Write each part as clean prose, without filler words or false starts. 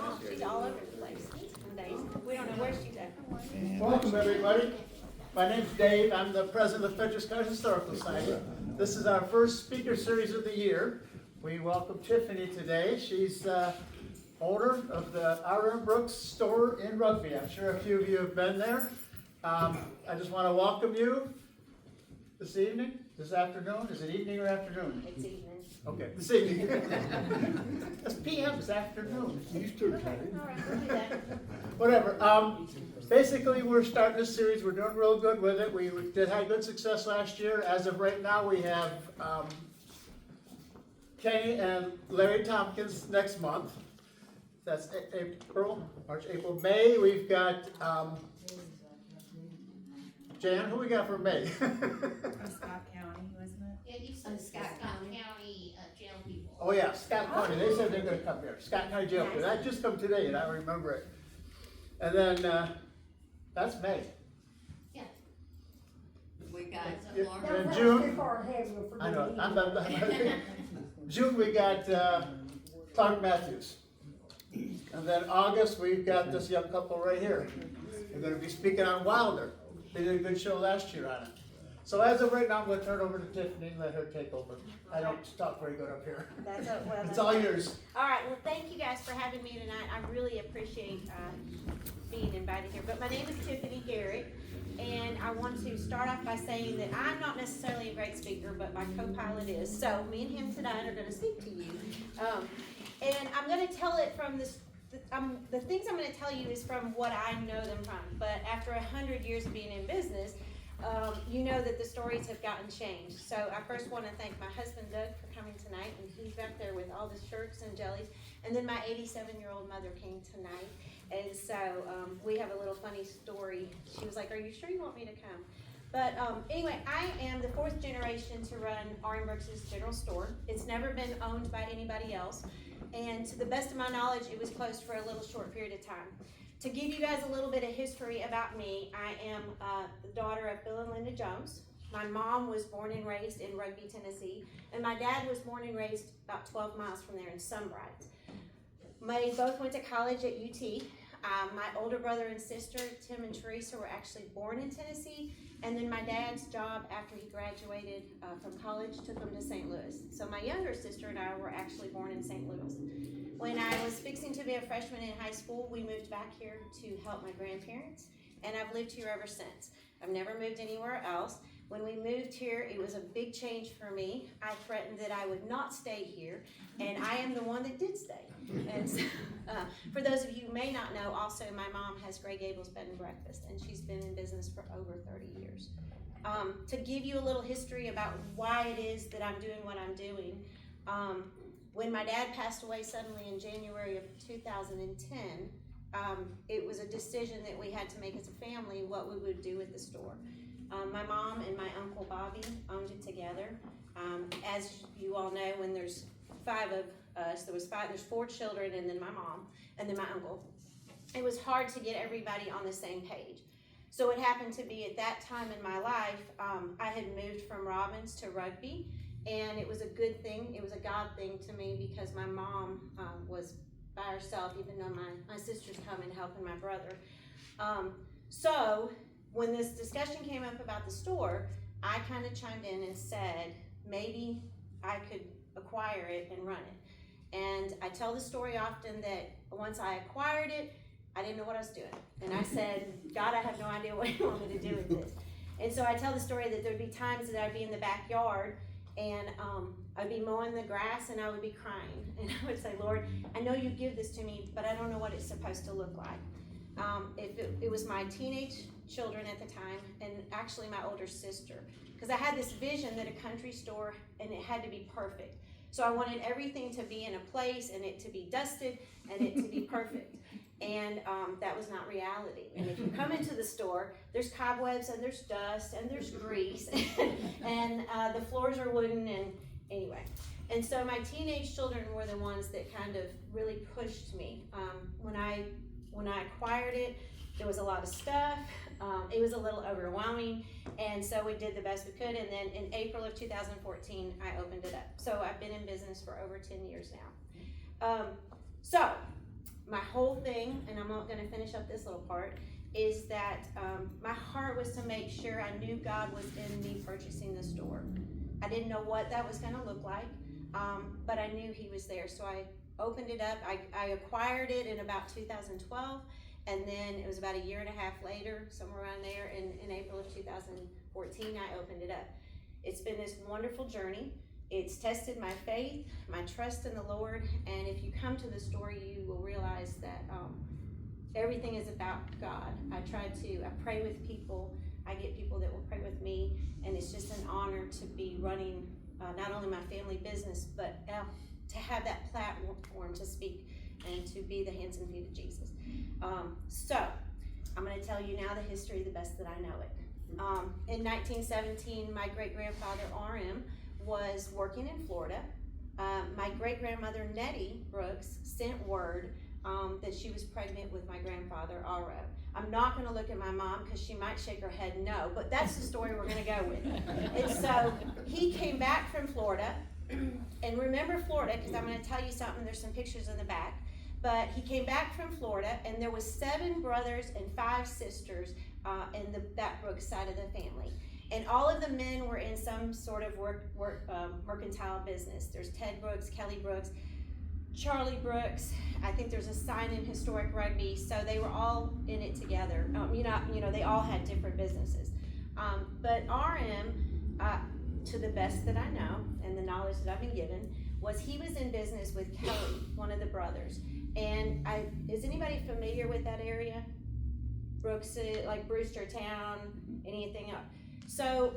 mom, she's all over the place some days. We don't know where she's at. Welcome, everybody. My name's Dave. I'm the president of Fetcher's Cottage Historical Society. This is our first speaker series of the year. We welcome Tiffany today. She's owner of the R.M. Brooks store in Rugby. I'm sure a few of you have been there. I just want to welcome you this evening, this afternoon. Is it evening or afternoon? It's evening. Okay, this evening. It's PM, it's afternoon. Eastern time. All right, we'll do that. Whatever. Basically, we're starting this series. We're doing real good with it. We did have good success last year. As of right now, we have Kenny and Larry Tompkins next month. That's April, March, April, May. We've got Jan. Who we got for May? From Scott County, wasn't it? Yeah, you said Scott County jail people. Oh yeah, Scott County. They said they're going to come here. Scott County Jail. That just come today, and I remember it. And then that's May. Yeah. We got Yeah, Florida. and June. I know. June we got Clark Matthews. And then August we've got this young couple right here. They're going to be speaking on Wilder. They did a good show last year on it. So as of right now, I'm going to turn it over to Tiffany and let her take over. I don't talk very good up here. That's It's all yours. All right, well, thank you guys for having me tonight. I really appreciate being invited here. But my name is Tiffany Garrett, and I want to start off by saying that I'm not necessarily a great speaker, but my co-pilot is. So me and him tonight are going to speak to you. And I'm going to tell it from this. The things I'm going to tell you is from what I know them from. But after 100 years of being in business, you know that the stories have gotten changed. So I first want to thank my husband Doug for coming tonight, and he's back there with all the shirts and jellies. And then my 87-year-old mother came tonight, and so we have a little funny story. She was like, "Are you sure you want me to come?" But anyway, I am the fourth generation to run R.M. Brooks' General Store. It's never been owned by anybody else, and to the best of my knowledge, it was closed for a little short period of time. To give you guys a little bit of history about me, I am the daughter of Bill and Linda Jones. My mom was born and raised in Rugby, Tennessee, and my dad was born and raised about 12 miles from there in Sunbright. They both went to college at UT. My older brother and sister, Tim and Teresa, were actually born in Tennessee, and then my dad's job after he graduated from college took him to St. Louis. So my younger sister and I were actually born in St. Louis. When I was fixing to be a freshman in high school, we moved back here to help my grandparents, and I've lived here ever since. I've never moved anywhere else. When we moved here, it was a big change for me. I threatened that I would not stay here, and I am the one that did stay. And so, for those of you who may not know, also my mom has Grey Gables Bed and Breakfast, and she's been in business for over 30 years. To give you a little history about why it is that I'm doing what I'm doing, when my dad passed away suddenly in January of 2010, it was a decision that we had to make as a family what we would do with the store. My mom and my uncle Bobby owned it together. As you all know, when there's five of us, there's four children and then my mom and then my uncle. It was hard to get everybody on the same page. So it happened to be at that time in my life, I had moved from Robbins to Rugby. And it was a good thing. It was a God thing to me because my mom was by herself, even though my sisters come and helping my brother. So when this discussion came up about the store, I kind of chimed in and said, maybe I could acquire it and run it. And I tell the story often that once I acquired it, I didn't know what I was doing. And I said, God, I have no idea what you want me to do with this. And so I tell the story that there'd be times that I'd be in the backyard and I'd be mowing the grass and I would be crying. And I would say, Lord, I know you give this to me, but I don't know what it's supposed to look like. It was my teenage children at the time and actually my older sister. Because I had this vision that a country store and it had to be perfect. So I wanted everything to be in a place and it to be dusted and it to be perfect. And that was not reality. And if you come into the store, there's cobwebs and there's dust and there's grease and the floors are wooden and anyway. And so my teenage children were the ones that kind of really pushed me. When I acquired it, there was a lot of stuff. It was a little overwhelming, and so we did the best we could. And then in April of 2014, I opened it up. So I've been in business for over 10 years now. So my whole thing, and I'm not gonna finish up this little part, is that my heart was to make sure I knew God was in me purchasing the store. I didn't know what that was gonna look like, but I knew He was there. So I opened it up. I acquired it in about 2012, and then it was about a year and a half later, somewhere around there, in April of 2014, I opened it up. It's been this wonderful journey. It's tested my faith, my trust in the Lord, and if you come to the store, you will realize that everything is about God. I pray with people. I get people that will pray with me, and it's just an honor to be running not only my family business, but to have that platform to speak and to be the hands and feet of Jesus. So I'm going to tell you now the history the best that I know it. In 1917, my great-grandfather RM was working in Florida. My great-grandmother Nettie Brooks sent word that she was pregnant with my grandfather RO. I'm not going to look at my mom because she might shake her head no, but that's the story we're going to go with. And so he came back from Florida, and remember Florida, because I'm going to tell you something, there's some pictures in the back, but he came back from Florida, and there was 7 brothers and 5 sisters in that Brooks side of the family. And all of the men were in some sort of mercantile business. There's Ted Brooks, Kelly Brooks, Charlie Brooks. I think there's a sign in historic rugby. So they were all in it together. They all had different businesses. But RM, to the best that I know, and the knowledge that I've been given, was he was in business with Kelly, one of the brothers. And is anybody familiar with that area? Brooks, like Brewstertown, anything else? So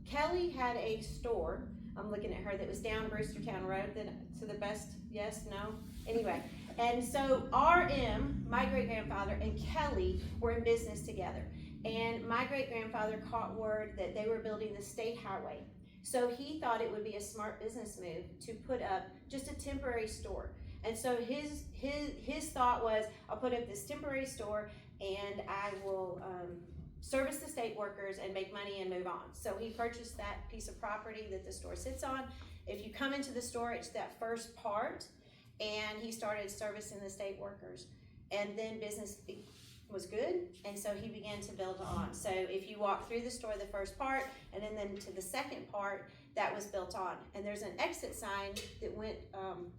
Kelly had a store, I'm looking at her, that was down Brewstertown Road, to the best, yes, no? Anyway, and so RM, my great-grandfather, and Kelly were in business together. And my great-grandfather caught word that they were building the state highway. So he thought it would be a smart business move to put up just a temporary store. And so his thought was, I'll put up this temporary store and I will service the state workers and make money and move on. So he purchased that piece of property that the store sits on. If you come into the store, it's that first part, and he started servicing the state workers. And then business was good, and so he began to build on. So if you walk through the store, the first part, and then to the second part, that was built on. And there's an exit sign that went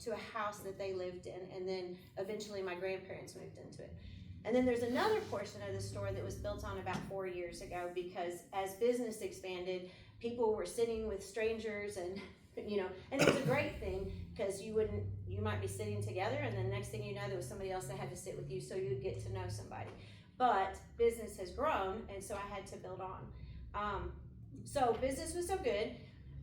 to a house that they lived in, and then eventually my grandparents moved into it. And then there's another portion of the store that was built on about 4 years ago, because as business expanded, people were sitting with strangers, and and it was a great thing, because you might be sitting together, and then next thing you know, there was somebody else that had to sit with you, so you'd get to know somebody. But business has grown, and so I had to build on. So business was so good,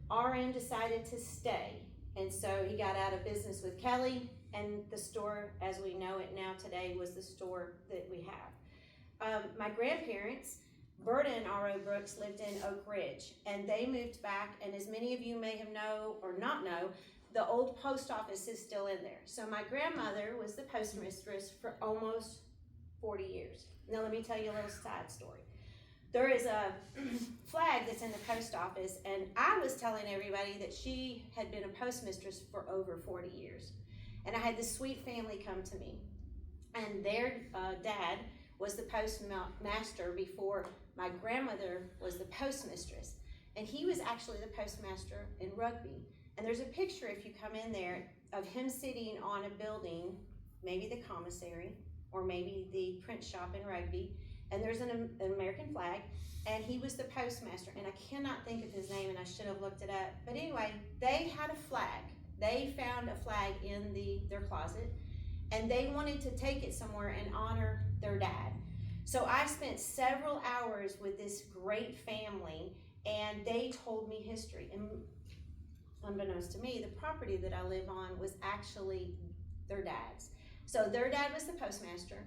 RM decided to stay, and so he got out of business with Kelly, and the store as we know it now today was the store that we have. My grandparents, Berta and R.O. Brooks, lived in Oak Ridge, and they moved back, and as many of you may have know or not know, the old post office is still in there. So my grandmother was the postmistress for almost 40 years. Now let me tell you a little side story. There is a flag that's in the post office, and I was telling everybody that she had been a postmistress for over 40 years. And I had this sweet family come to me, and their dad was the postmaster before my grandmother was the postmistress. And he was actually the postmaster in Rugby. And there's a picture, if you come in there, of him sitting on a building, maybe the commissary, or maybe the print shop in Rugby, and there's an American flag, and he was the postmaster, and I cannot think of his name, and I should have looked it up. But anyway, they had a flag. They found a flag in their closet, and they wanted to take it somewhere and honor their dad. So I spent several hours with this great family, and they told me history. And unbeknownst to me, the property that I live on was actually their dad's. So their dad was the postmaster.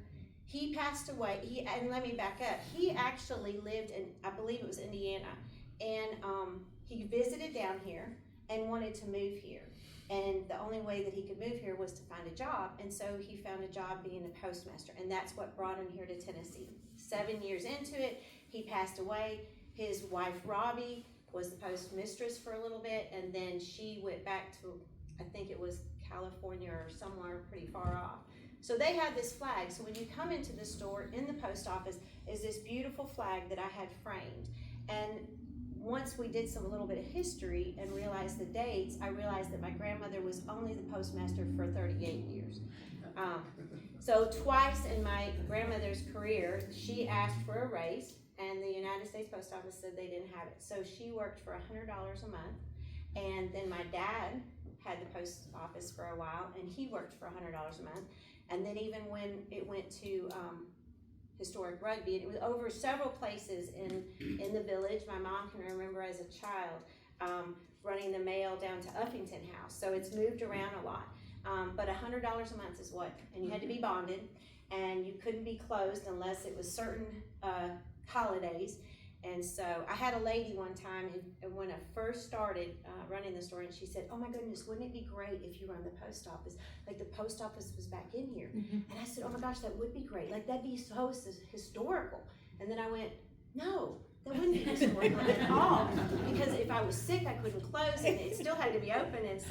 He passed away, and let me back up. He actually lived in, I believe it was Indiana, and he visited down here and wanted to move here. And the only way that he could move here was to find a job, and so he found a job being a postmaster, and that's what brought him here to Tennessee. 7 years into it, he passed away. His wife, Robbie, was the postmistress for a little bit, and then she went back to, I think it was California or somewhere pretty far off. So they had this flag. So when you come into the store, in the post office is this beautiful flag that I had framed. And once we did some little bit of history and realized the dates, I realized that my grandmother was only the postmaster for 38 years. So twice in my grandmother's career, she asked for a raise, and the United States Post Office said they didn't have it. So she worked for $100 a month, and then my dad had the post office for a while, and he worked for $100 a month. And then even when it went to historic Rugby, and it was over several places in the village. My mom can remember as a child running the mail down to Uppington House. So it's moved around a lot. But $100 a month is what, and you had to be bonded, and you couldn't be closed unless it was certain holidays. And so I had a lady one time, and when I first started running the store, and she said, "Oh my goodness, wouldn't it be great if you run the post office? Like the post office was back in here." And I said, "Oh my gosh, that would be great. Like that'd be so historical." And then I went, "No, that wouldn't be historical at all, because if I was sick, I couldn't close, and it still had to be open." And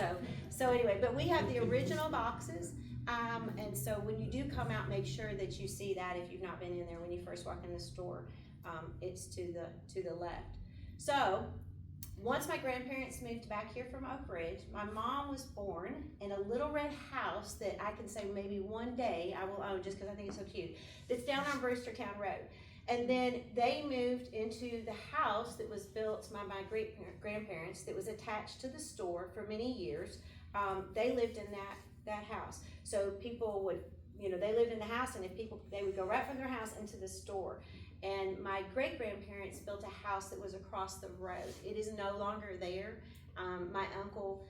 so anyway, but we have the original boxes. And so when you do come out, make sure that you see that if you've not been in there when you first walk in the store. It's to the left. So once my grandparents moved back here from Oak Ridge, my mom was born in a little red house that I can say maybe one day I will own, just because I think it's so cute. It's down on Brewstertown Road. And then they moved into the house that was built by my great grandparents that was attached to the store for many years. They lived in that house. So people would, they lived in the house, and they would go right from their house into the store. And my great-grandparents built a house that was across the road. It is no longer there. My uncle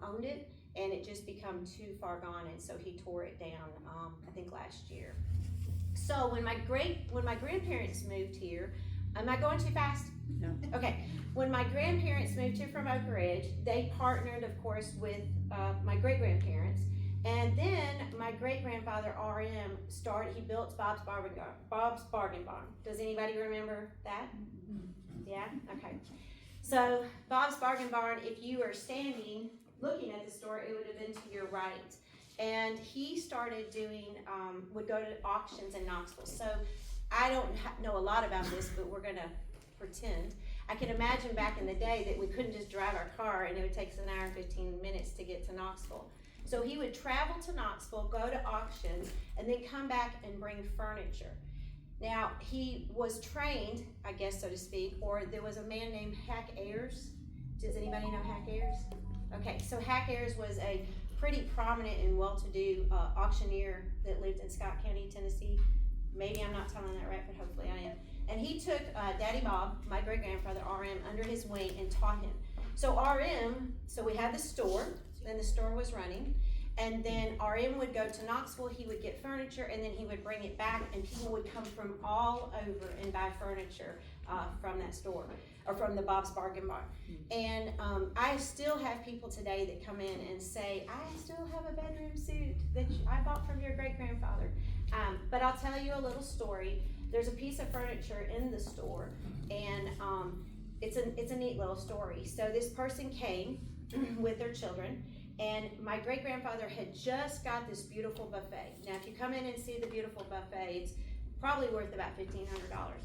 owned it, and it just become too far gone, and so he tore it down, I think last year. So when my grandparents moved here, am I going too fast? No. Okay. When my grandparents moved here from Oak Ridge, they partnered, of course, with my great-grandparents. And then my great-grandfather, R.M., he built Bob's Bargain Barn. Does anybody remember that? Yeah? Okay. So Bob's Bargain Barn, if you were standing looking at the store, it would have been to your right. And he started would go to auctions in Knoxville. So I don't know a lot about this, but we're going to pretend. I can imagine back in the day that we couldn't just drive our car, and it would take us an hour and 15 minutes to get to Knoxville. So he would travel to Knoxville, go to auctions, and then come back and bring furniture. Now, he was trained, I guess, so to speak, or there was a man named Hack Ayers. Does anybody know Hack Ayers? Okay, so Hack Ayers was a pretty prominent and well-to-do auctioneer that lived in Scott County, Tennessee. Maybe I'm not telling that right, but hopefully I am. And he took Daddy Bob, my great-grandfather, R.M., under his wing and taught him. So so we had the store, and the store was running, and then R.M. would go to Knoxville, he would get furniture, and then he would bring it back, and people would come from all over and buy furniture from that store, or from the Bob's Bargain Barn. And I still have people today that come in and say, "I still have a bedroom suit that I bought from your great-grandfather." But I'll tell you a little story. There's a piece of furniture in the store, and it's a neat little story. So this person came with their children, and my great-grandfather had just got this beautiful buffet. Now, if you come in and see the beautiful buffet, it's probably worth about $1,500,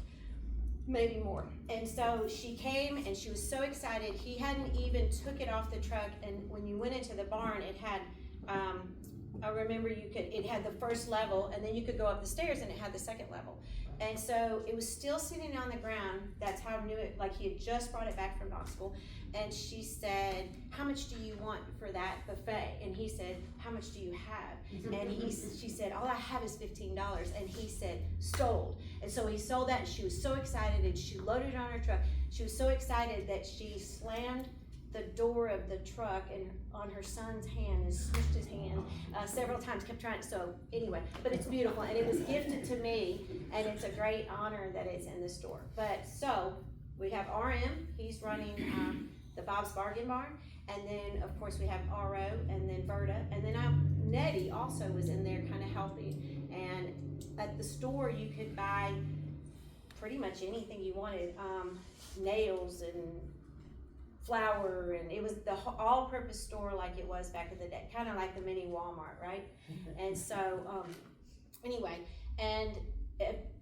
maybe more. And so she came, and she was so excited. He hadn't even took it off the truck, and when you went into the barn, it had, I remember it had the first level, and then you could go up the stairs, and it had the second level. And so it was still sitting on the ground. That's how I knew it, like he had just brought it back from Knoxville. And she said, "How much do you want for that buffet?" And he said, "How much do you have?" And she said, "All I have is $15. And he said, "Sold." And so he sold that, and she was so excited, and she loaded it on her truck. She was so excited that she slammed the door of the truck and on her son's hand and smushed his hand several times, kept trying. So anyway, but it's beautiful, and it was gifted to me, and it's a great honor that it's in the store. But so we have RM, he's running the Bob's Bargain Barn, and then of course we have RO, and then Berta, and then Nettie also was in there kind of helping. And at the store you could buy pretty much anything you wanted, nails and flour, and it was the all-purpose store like it was back in the day, kind of like the mini Walmart, right? And so, anyway, and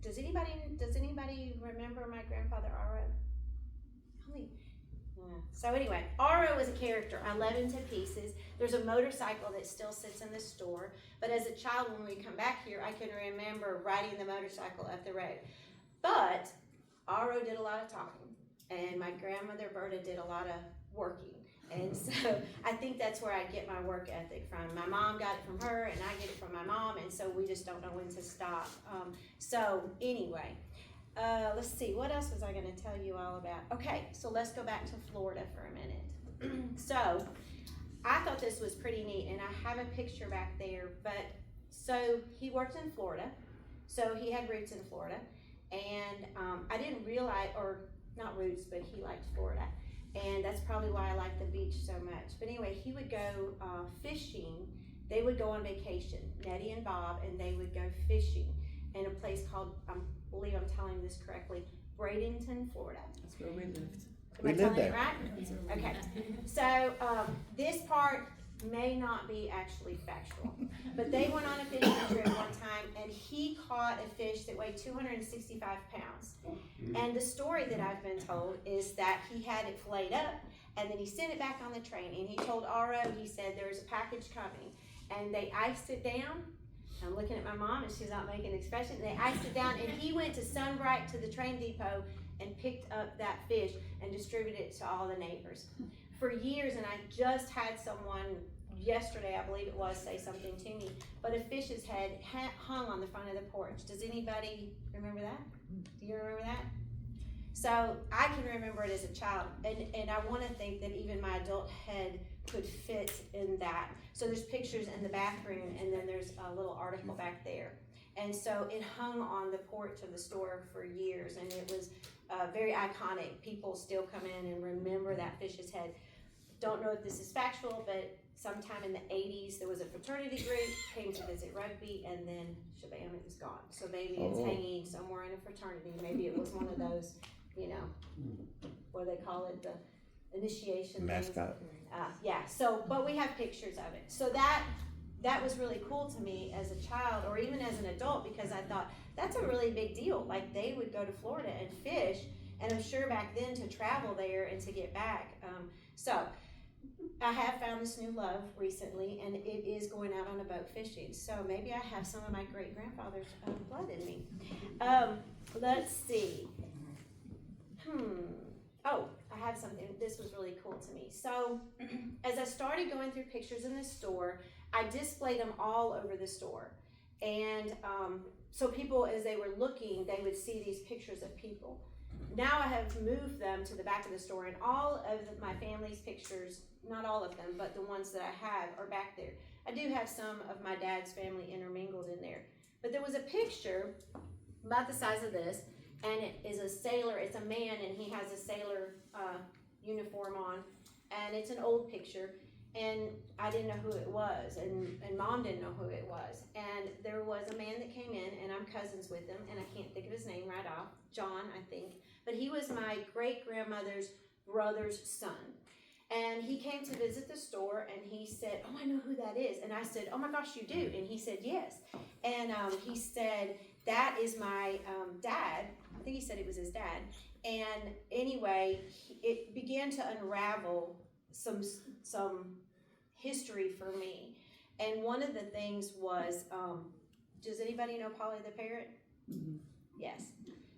does anybody remember my grandfather Aro? So anyway, Aro was a character. I love him to pieces. There's a motorcycle that still sits in the store, but as a child, when we come back here, I can remember riding the motorcycle up the road. But Aro did a lot of talking, and my grandmother Berta did a lot of working. And so I think that's where I get my work ethic from. My mom got it from her, and I get it from my mom, and so we just don't know when to stop. So anyway, let's see, what else was I gonna tell you all about? Okay, so let's go back to Florida for a minute. So I thought this was pretty neat, and I have a picture back there, but so he worked in Florida, so he had roots in Florida, and I didn't realize, or not roots, but he liked Florida. And that's probably why I like the beach so much. But anyway, he would go fishing. They would go on vacation, Nettie and Bob, and they would go fishing in a place called, I believe I'm telling this correctly, Bradenton, Florida. That's where we lived. Am I telling it right? Okay. So this part may not be actually factual, but they went on a fishing trip one time, and he caught a fish that weighed 265 pounds. And the story that I've been told is that he had it filleted up, and then he sent it back on the train, and he told Aro, he said, there's a package coming, and they iced it down. I'm looking at my mom, and she's not making an expression. They iced it down, and he went to Sunbright to the train depot and picked up that fish and distributed it to all the neighbors. For years, and I just had someone yesterday, I believe it was, say something to me, but a fish's head hung on the front of the porch. Does anybody remember that? Do you remember that? So I can remember it as a child, and I want to think that even my adult head could fit in that. So there's pictures in the bathroom, and then there's a little article back there. And so it hung on the porch of the store for years, and it was very iconic. People still come in and remember that fish's head. Don't know if this is factual, but sometime in the 80s, there was a fraternity group, came to visit rugby, and then shabam, it was gone. So maybe it's hanging somewhere in a fraternity. Maybe it was one of those, what do they call it, the initiation mascot. Yeah, so, but we have pictures of it. So that was really cool to me as a child, or even as an adult, because I thought, that's a really big deal. Like, they would go to Florida and fish, and I'm sure back then to travel there and to get back. So I have found this new love recently, and it is going out on a boat fishing. So maybe I have some of my great-grandfather's blood in me. Let's see. Oh, I have something. This was really cool to me. So as I started going through pictures in the store, I displayed them all over the store. And so people, as they were looking, they would see these pictures of people. Now I have moved them to the back of the store, and all of my family's pictures, not all of them, but the ones that I have are back there. I do have some of my dad's family intermingled in there. But there was a picture about the size of this, and it is a sailor, it's a man, and he has a sailor uniform on, and it's an old picture, and I didn't know who it was, and Mom didn't know who it was, and there was a man that came in, and I'm cousins with him, and I can't think of his name right off, John, I think, but he was my great-grandmother's brother's son, and he came to visit the store, and he said, oh, I know who that is, and I said, oh my gosh, you do, and he said, yes, and he said, that is my dad. I think he said it was his dad. And anyway, it began to unravel some history for me. And one of the things was, does anybody know Polly the parrot? Mm-hmm. Yes.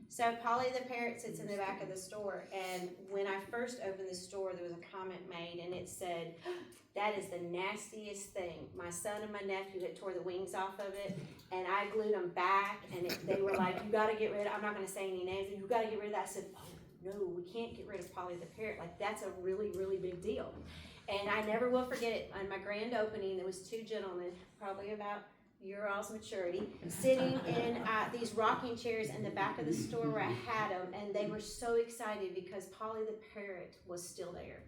So Polly the parrot sits in the back of the store. And when I first opened the store, there was a comment made, and it said, that is the nastiest thing. My son and my nephew had tore the wings off of it, and I glued them back, and they were like, you gotta get rid of, I'm not gonna say any names, you gotta get rid of that. I said, oh no, we can't get rid of Polly the parrot. Like, that's a really, really big deal. And I never will forget it. On my grand opening, there was two gentlemen, probably about your all's maturity, sitting in these rocking chairs in the back of the store where I had them, and they were so excited because Polly the parrot was still there.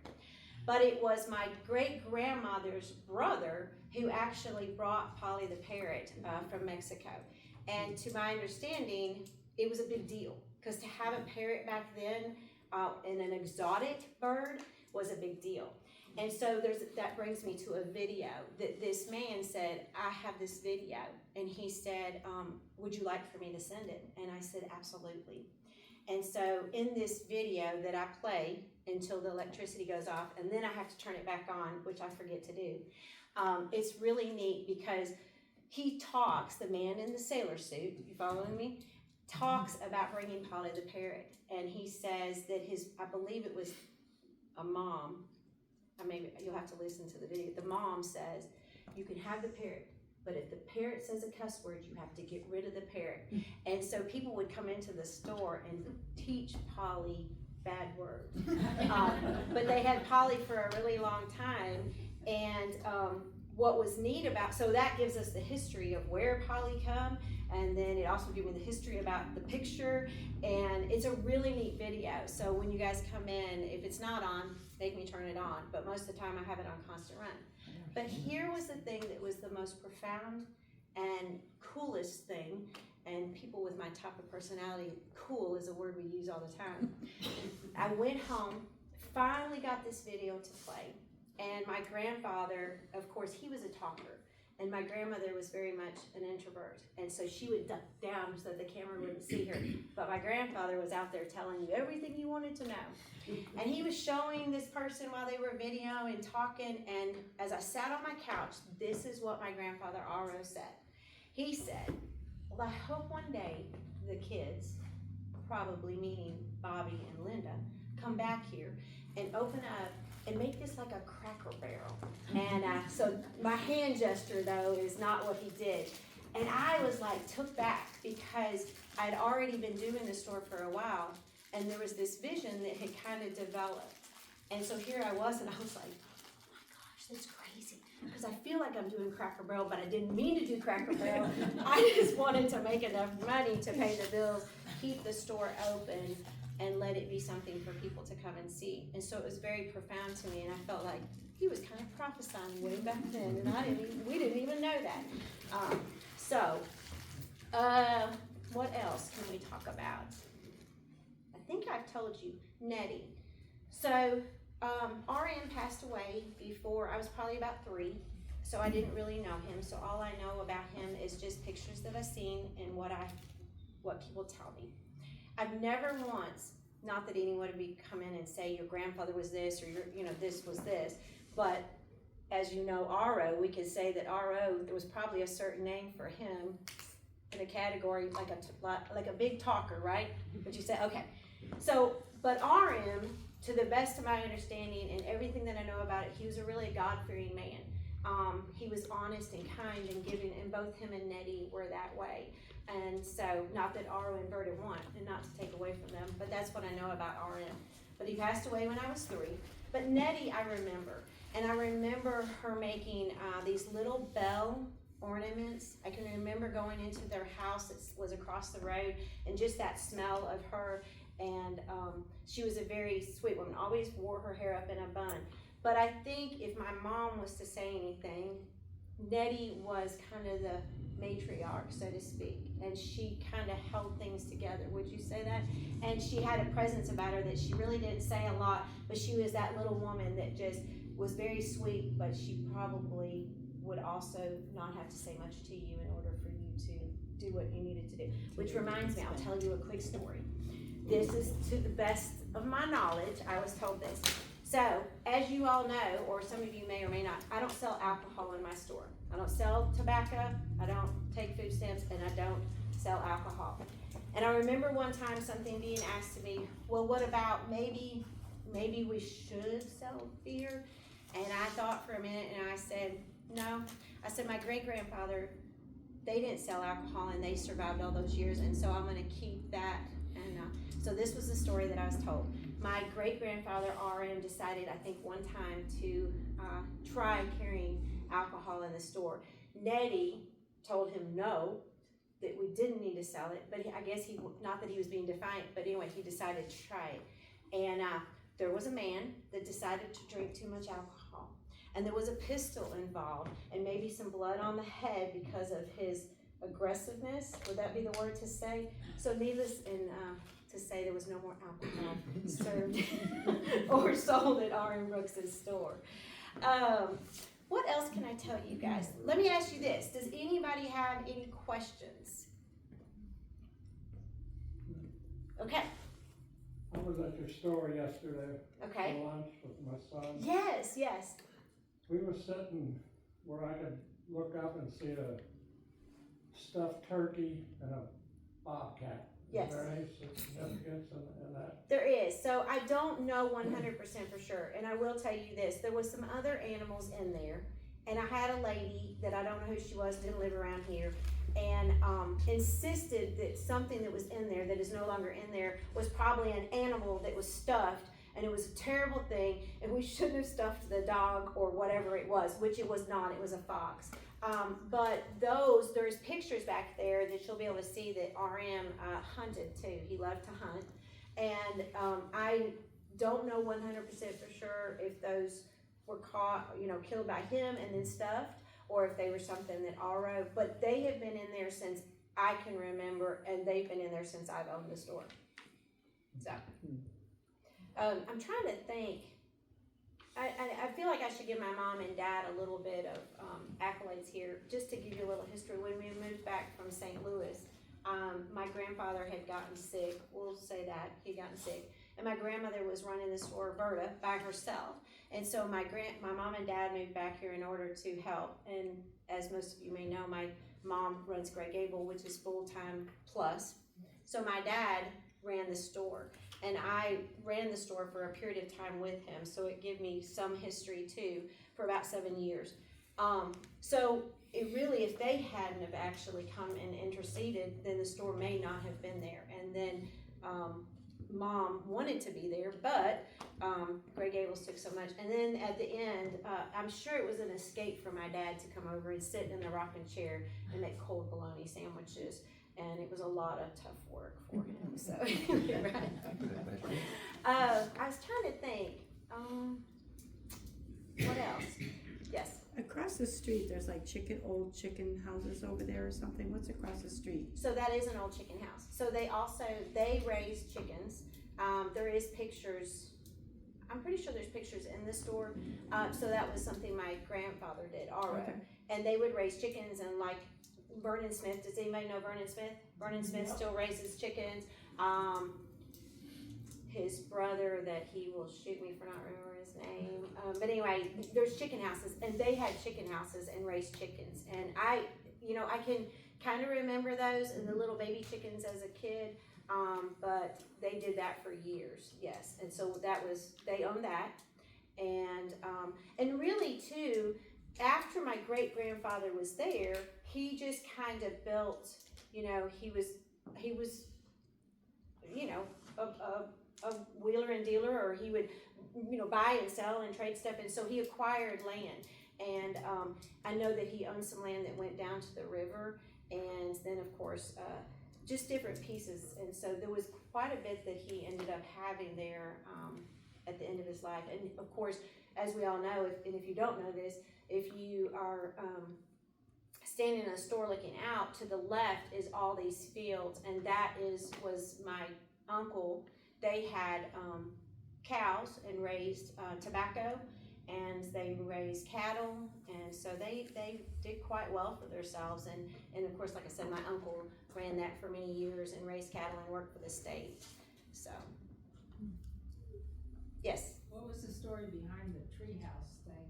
But it was my great-grandmother's brother who actually brought Polly the parrot from Mexico. And to my understanding, it was a big deal, because to have a parrot back then and an exotic bird was a big deal. And so that brings me to a video that this man said, I have this video. And he said, would you like for me to send it? And I said, absolutely. And so in this video that I play until the electricity goes off, and then I have to turn it back on, which I forget to do, it's really neat because he talks, the man in the sailor suit, you following me, talks about bringing Polly the parrot. And he says that I believe it was a mom, or maybe you'll have to listen to the video. The mom says, you can have the parrot, but if the parrot says a cuss word, you have to get rid of the parrot. And so people would come into the store and teach Polly bad words. But they had Polly for a really long time. And what was neat about, so that gives us the history of where Polly come, and then it also gives me the history about the picture, and it's a really neat video. So when you guys come in, if it's not on, make me turn it on, but most of the time I have it on constant run. But here was the thing that was the most profound and coolest thing, and people with my type of personality, cool is a word we use all the time. I went home, finally got this video to play, and my grandfather, of course, he was a talker, and my grandmother was very much an introvert, and so she would duck down so that the camera wouldn't see her. But my grandfather was out there telling you everything you wanted to know. And he was showing this person while they were videoing and talking, and as I sat on my couch, this is what my grandfather Aro said. He said, well, I hope one day the kids, probably meaning Bobby and Linda, come back here and open up and make this like a Cracker Barrel. And so my hand gesture, though, is not what he did. And I was like took back because I'd already been doing the store for a while, and there was this vision that had kind of developed. And so here I was, and I was like, oh my gosh, that's crazy. Because I feel like I'm doing Cracker Barrel, but I didn't mean to do Cracker Barrel. I just wanted to make enough money to pay the bills, keep the store open, and let it be something for people to come and see. And so it was very profound to me, and I felt like he was kind of prophesying way back then, and we didn't even know that. What else can we talk about? I think I've told you, Nettie. So RN passed away before, I was probably about 3, so I didn't really know him. So all I know about him is just pictures that I've seen and what people tell me. I've never once, not that anyone would be come in and say your grandfather was this or this was this, but as you know, Aro, we could say that Aro, there was probably a certain name for him in a category like a big talker, right? But you say, okay. So, but RM, to the best of my understanding and everything that I know about it, he was a really God-fearing man. He was honest and kind and giving, and both him and Nettie were that way. And so, not that Aro inverted one, and not to take away from them, but that's what I know about RM. But he passed away when I was 3. But Nettie, I remember. And I remember her making these little bell ornaments. I can remember going into their house that was across the road, and just that smell of her. And she was a very sweet woman, always wore her hair up in a bun. But I think if my mom was to say anything, Nettie was kind of the matriarch, so to speak, and she kind of held things together. Would you say that? And she had a presence about her that she really didn't say a lot, but she was that little woman that just was very sweet, but she probably would also not have to say much to you in order for you to do what you needed to do. Which reminds me, I'll tell you a quick story. This is to the best of my knowledge, I was told this. So, as you all know, or some of you may or may not, I don't sell alcohol in my store. I don't sell tobacco, I don't take food stamps, and I don't sell alcohol. And I remember one time something being asked to me, well, what about maybe we should sell beer? And I thought for a minute, and I said, no. I said, my great-grandfather, they didn't sell alcohol, and they survived all those years, and so I'm gonna keep that. And so this was the story that I was told. My great-grandfather, RM, decided, I think one time, to try carrying alcohol in the store. Nettie told him no, that we didn't need to sell it, but I guess not that he was being defiant, but anyway, he decided to try it. And there was a man that decided to drink too much alcohol. And there was a pistol involved, and maybe some blood on the head because of his aggressiveness. Would that be the word to say? So needless to say there was no more alcohol served or sold at R.M. Brooks's store. What else can I tell you guys? Let me ask you this. Does anybody have any questions? Okay. I was at your store yesterday Okay. for lunch with my son. Yes, yes. We were sitting where I could look up and see a stuffed turkey and a bobcat. Yes. Is there any significance in that? There is. So I don't know 100% for sure. And I will tell you this. There was some other animals in there. And I had a lady that I don't know who she was, didn't live around here, and insisted that something that was in there that is no longer in there was probably an animal that was stuffed, and it was a terrible thing, and we shouldn't have stuffed the dog or whatever it was, which it was not. It was a fox. But there's pictures back there that you'll be able to see that RM hunted too. He loved to hunt. And I don't know 100% for sure if those were caught, killed by him and then stuffed, or if they were something that RO, but they have been in there since I can remember, and they've been in there since I've owned the store. So, I'm trying to think. I feel like I should give my mom and dad a little bit of accolades here, just to give you a little history. When we moved back from St. Louis, my grandfather had gotten sick. We'll say that he'd gotten sick, and my grandmother was running the store, Berta, by herself. And so my mom and dad moved back here in order to help. And as most of you may know, my mom runs Grey Gable, which is full-time plus. So my dad ran the store, and I ran the store for a period of time with him. So it gave me some history too for about 7 years. So it really, if they hadn't have actually come and interceded, then the store may not have been there. And then Mom wanted to be there, but Grey Gables took so much. And then at the end, I'm sure it was an escape for my dad to come over and sit in the rocking chair and make cold bologna sandwiches. And it was a lot of tough work for him. So, right. I was trying to think, what else? Yes. Across the street, there's like old chicken houses over there or something. What's across the street? So that is an old chicken house. So they raise chickens. There is pictures. I'm pretty sure there's pictures in the store. So that was something my grandfather did, Okay. And they would raise chickens, and like Vernon Smith. Does anybody know Vernon Smith? Vernon Smith still raises chickens. His brother, that he will shoot me for not remembering his name. But anyway, there's chicken houses, and they had chicken houses and raised chickens. And I can kind of remember those and the little baby chickens as a kid. But they did that for years, yes. And so they owned that. And really too, after my great grandfather was there, he just kind of built, he was a wheeler and dealer, or he would, buy and sell and trade stuff. And so he acquired land. And I know that he owned some land that went down to the river. And then, of course, just different pieces. And so there was quite a bit that he ended up having there at the end of his life. And, of course, as we all know, if you don't know this, if you are standing in a store looking out, to the left is all these fields. And that was my uncle. They had cows and raised tobacco, and they raised cattle, and so they did quite well for themselves. And of course, like I said, my uncle ran that for many years and raised cattle and worked for the state. So, yes. What was the story behind the treehouse thing?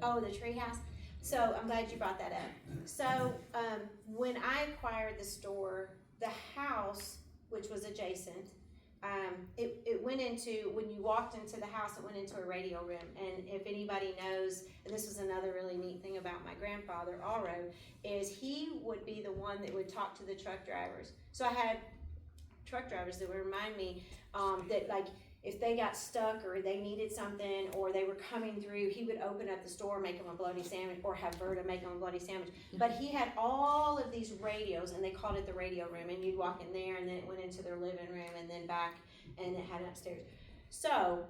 Oh, the treehouse. So I'm glad you brought that up. So when I acquired the store, the house, which was adjacent, it went into, when you walked into the house, it went into a radio room. And if anybody knows, and this was another really neat thing about my grandfather, Aro, is he would be the one that would talk to the truck drivers. So I had truck drivers that would remind me that, like, if they got stuck or they needed something or they were coming through, he would open up the store, make them a bloody sandwich, or have Berta make them a bloody sandwich. But he had all of these radios, and they called it the radio room, and you'd walk in there, and then it went into their living room, and then back, and it had it upstairs. So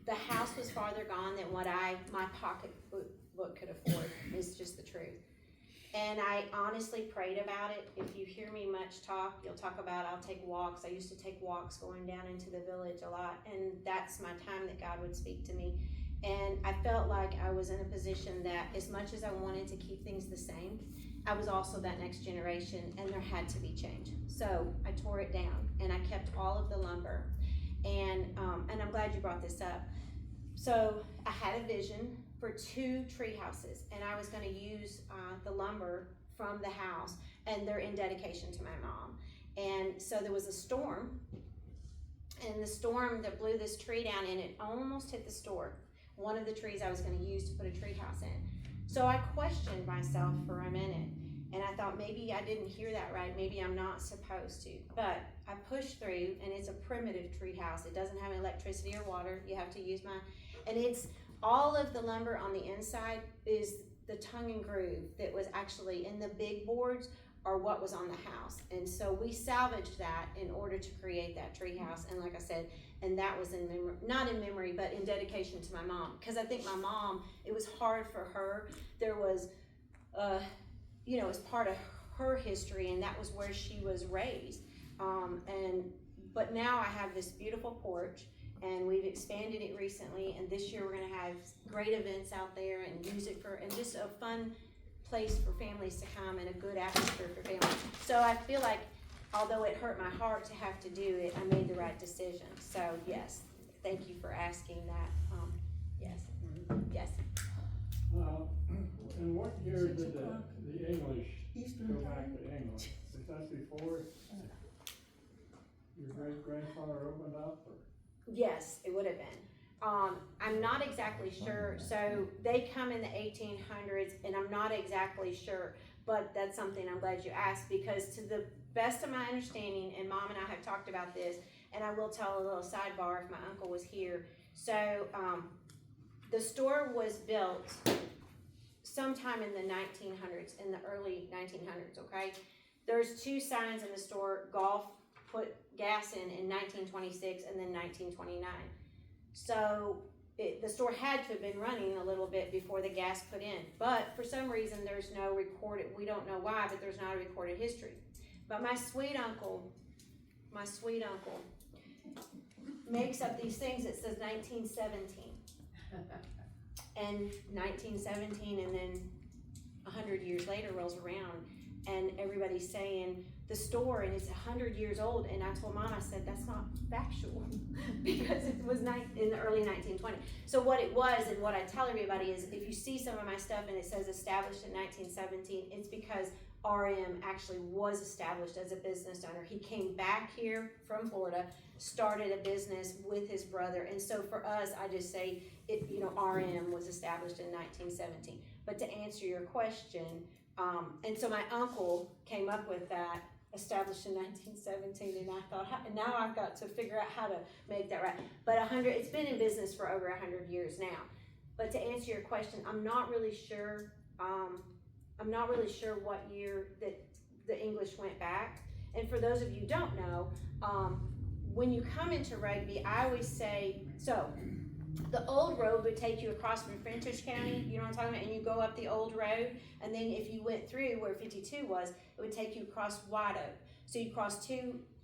the house was farther gone than what my pocketbook could afford, is just the truth. And I honestly prayed about it. If you hear me much talk, you'll talk about I'll take walks. I used to take walks going down into the village a lot, and that's my time that God would speak to me. And I felt like I was in a position that as much as I wanted to keep things the same, I was also that next generation, and there had to be change. So I tore it down, and I kept all of the lumber. And I'm glad you brought this up. So I had a vision for 2 tree houses, and I was going to use the lumber from the house, and they're in dedication to my mom. And so there was a storm, and the storm that blew this tree down, and it almost hit the store, one of the trees I was going to use to put a tree house in. So I questioned myself for a minute, and I thought maybe I didn't hear that right. Maybe I'm not supposed to. But I pushed through, and it's a primitive tree house. It doesn't have electricity or water. You have to use and it's all of the lumber on the inside is the tongue and groove that was actually in the big boards or what was on the house. And so we salvaged that in order to create that tree house. And like I said, and that was in memory, not in memory, but in dedication to my mom. Because I think my mom, it was hard for her. There was, it was part of her history, and that was where she was raised. But now I have this beautiful porch, and we've expanded it recently, and this year we're gonna have great events out there and music and just a fun place for families to come and a good atmosphere for families. So I feel like, although it hurt my heart to have to do it, I made the right decision. So yes, thank you for asking that. Yes. In what year did the English go back to England? Was that before your great-grandfather opened up, or? Yes, it would have been. I'm not exactly sure. So they come in the 1800s, and I'm not exactly sure, but that's something I'm glad you asked, because to the best of my understanding, and Mom and I have talked about this, and I will tell a little sidebar if my uncle was here. So the store was built sometime in the 1900s, in the early 1900s, okay? There's 2 signs in the store. Golf put gas in 1926 and then 1929. So the store had to have been running a little bit before the gas put in. But for some reason, there's no recorded, we don't know why, but there's not a recorded history. But my sweet uncle makes up these things that says 1917. And 1917, and then 100 years later rolls around, and everybody's saying the store, and it's 100 years old. And I told Mom, I said, that's not factual because it was in the early 1920s. So what it was, and what I tell everybody is, if you see some of my stuff and it says established in 1917, it's because RM actually was established as a business owner. He came back here from Florida, started a business with his brother, and so for us, I just say it. RM was established in 1917. But to answer your question, and so my uncle came up with that, established in 1917, and I thought, now I've got to figure out how to make that right. But it's been in business for over 100 years now. But to answer your question, I'm not really sure. I'm not really sure what year that the English went back. And for those of you who don't know, when you come into Rugby, I always say, so the old road would take you across from Frenchurch County, you know what I'm talking about, and you go up the old road, and then if you went through where 52 was, it would take you across White Oak. So you cross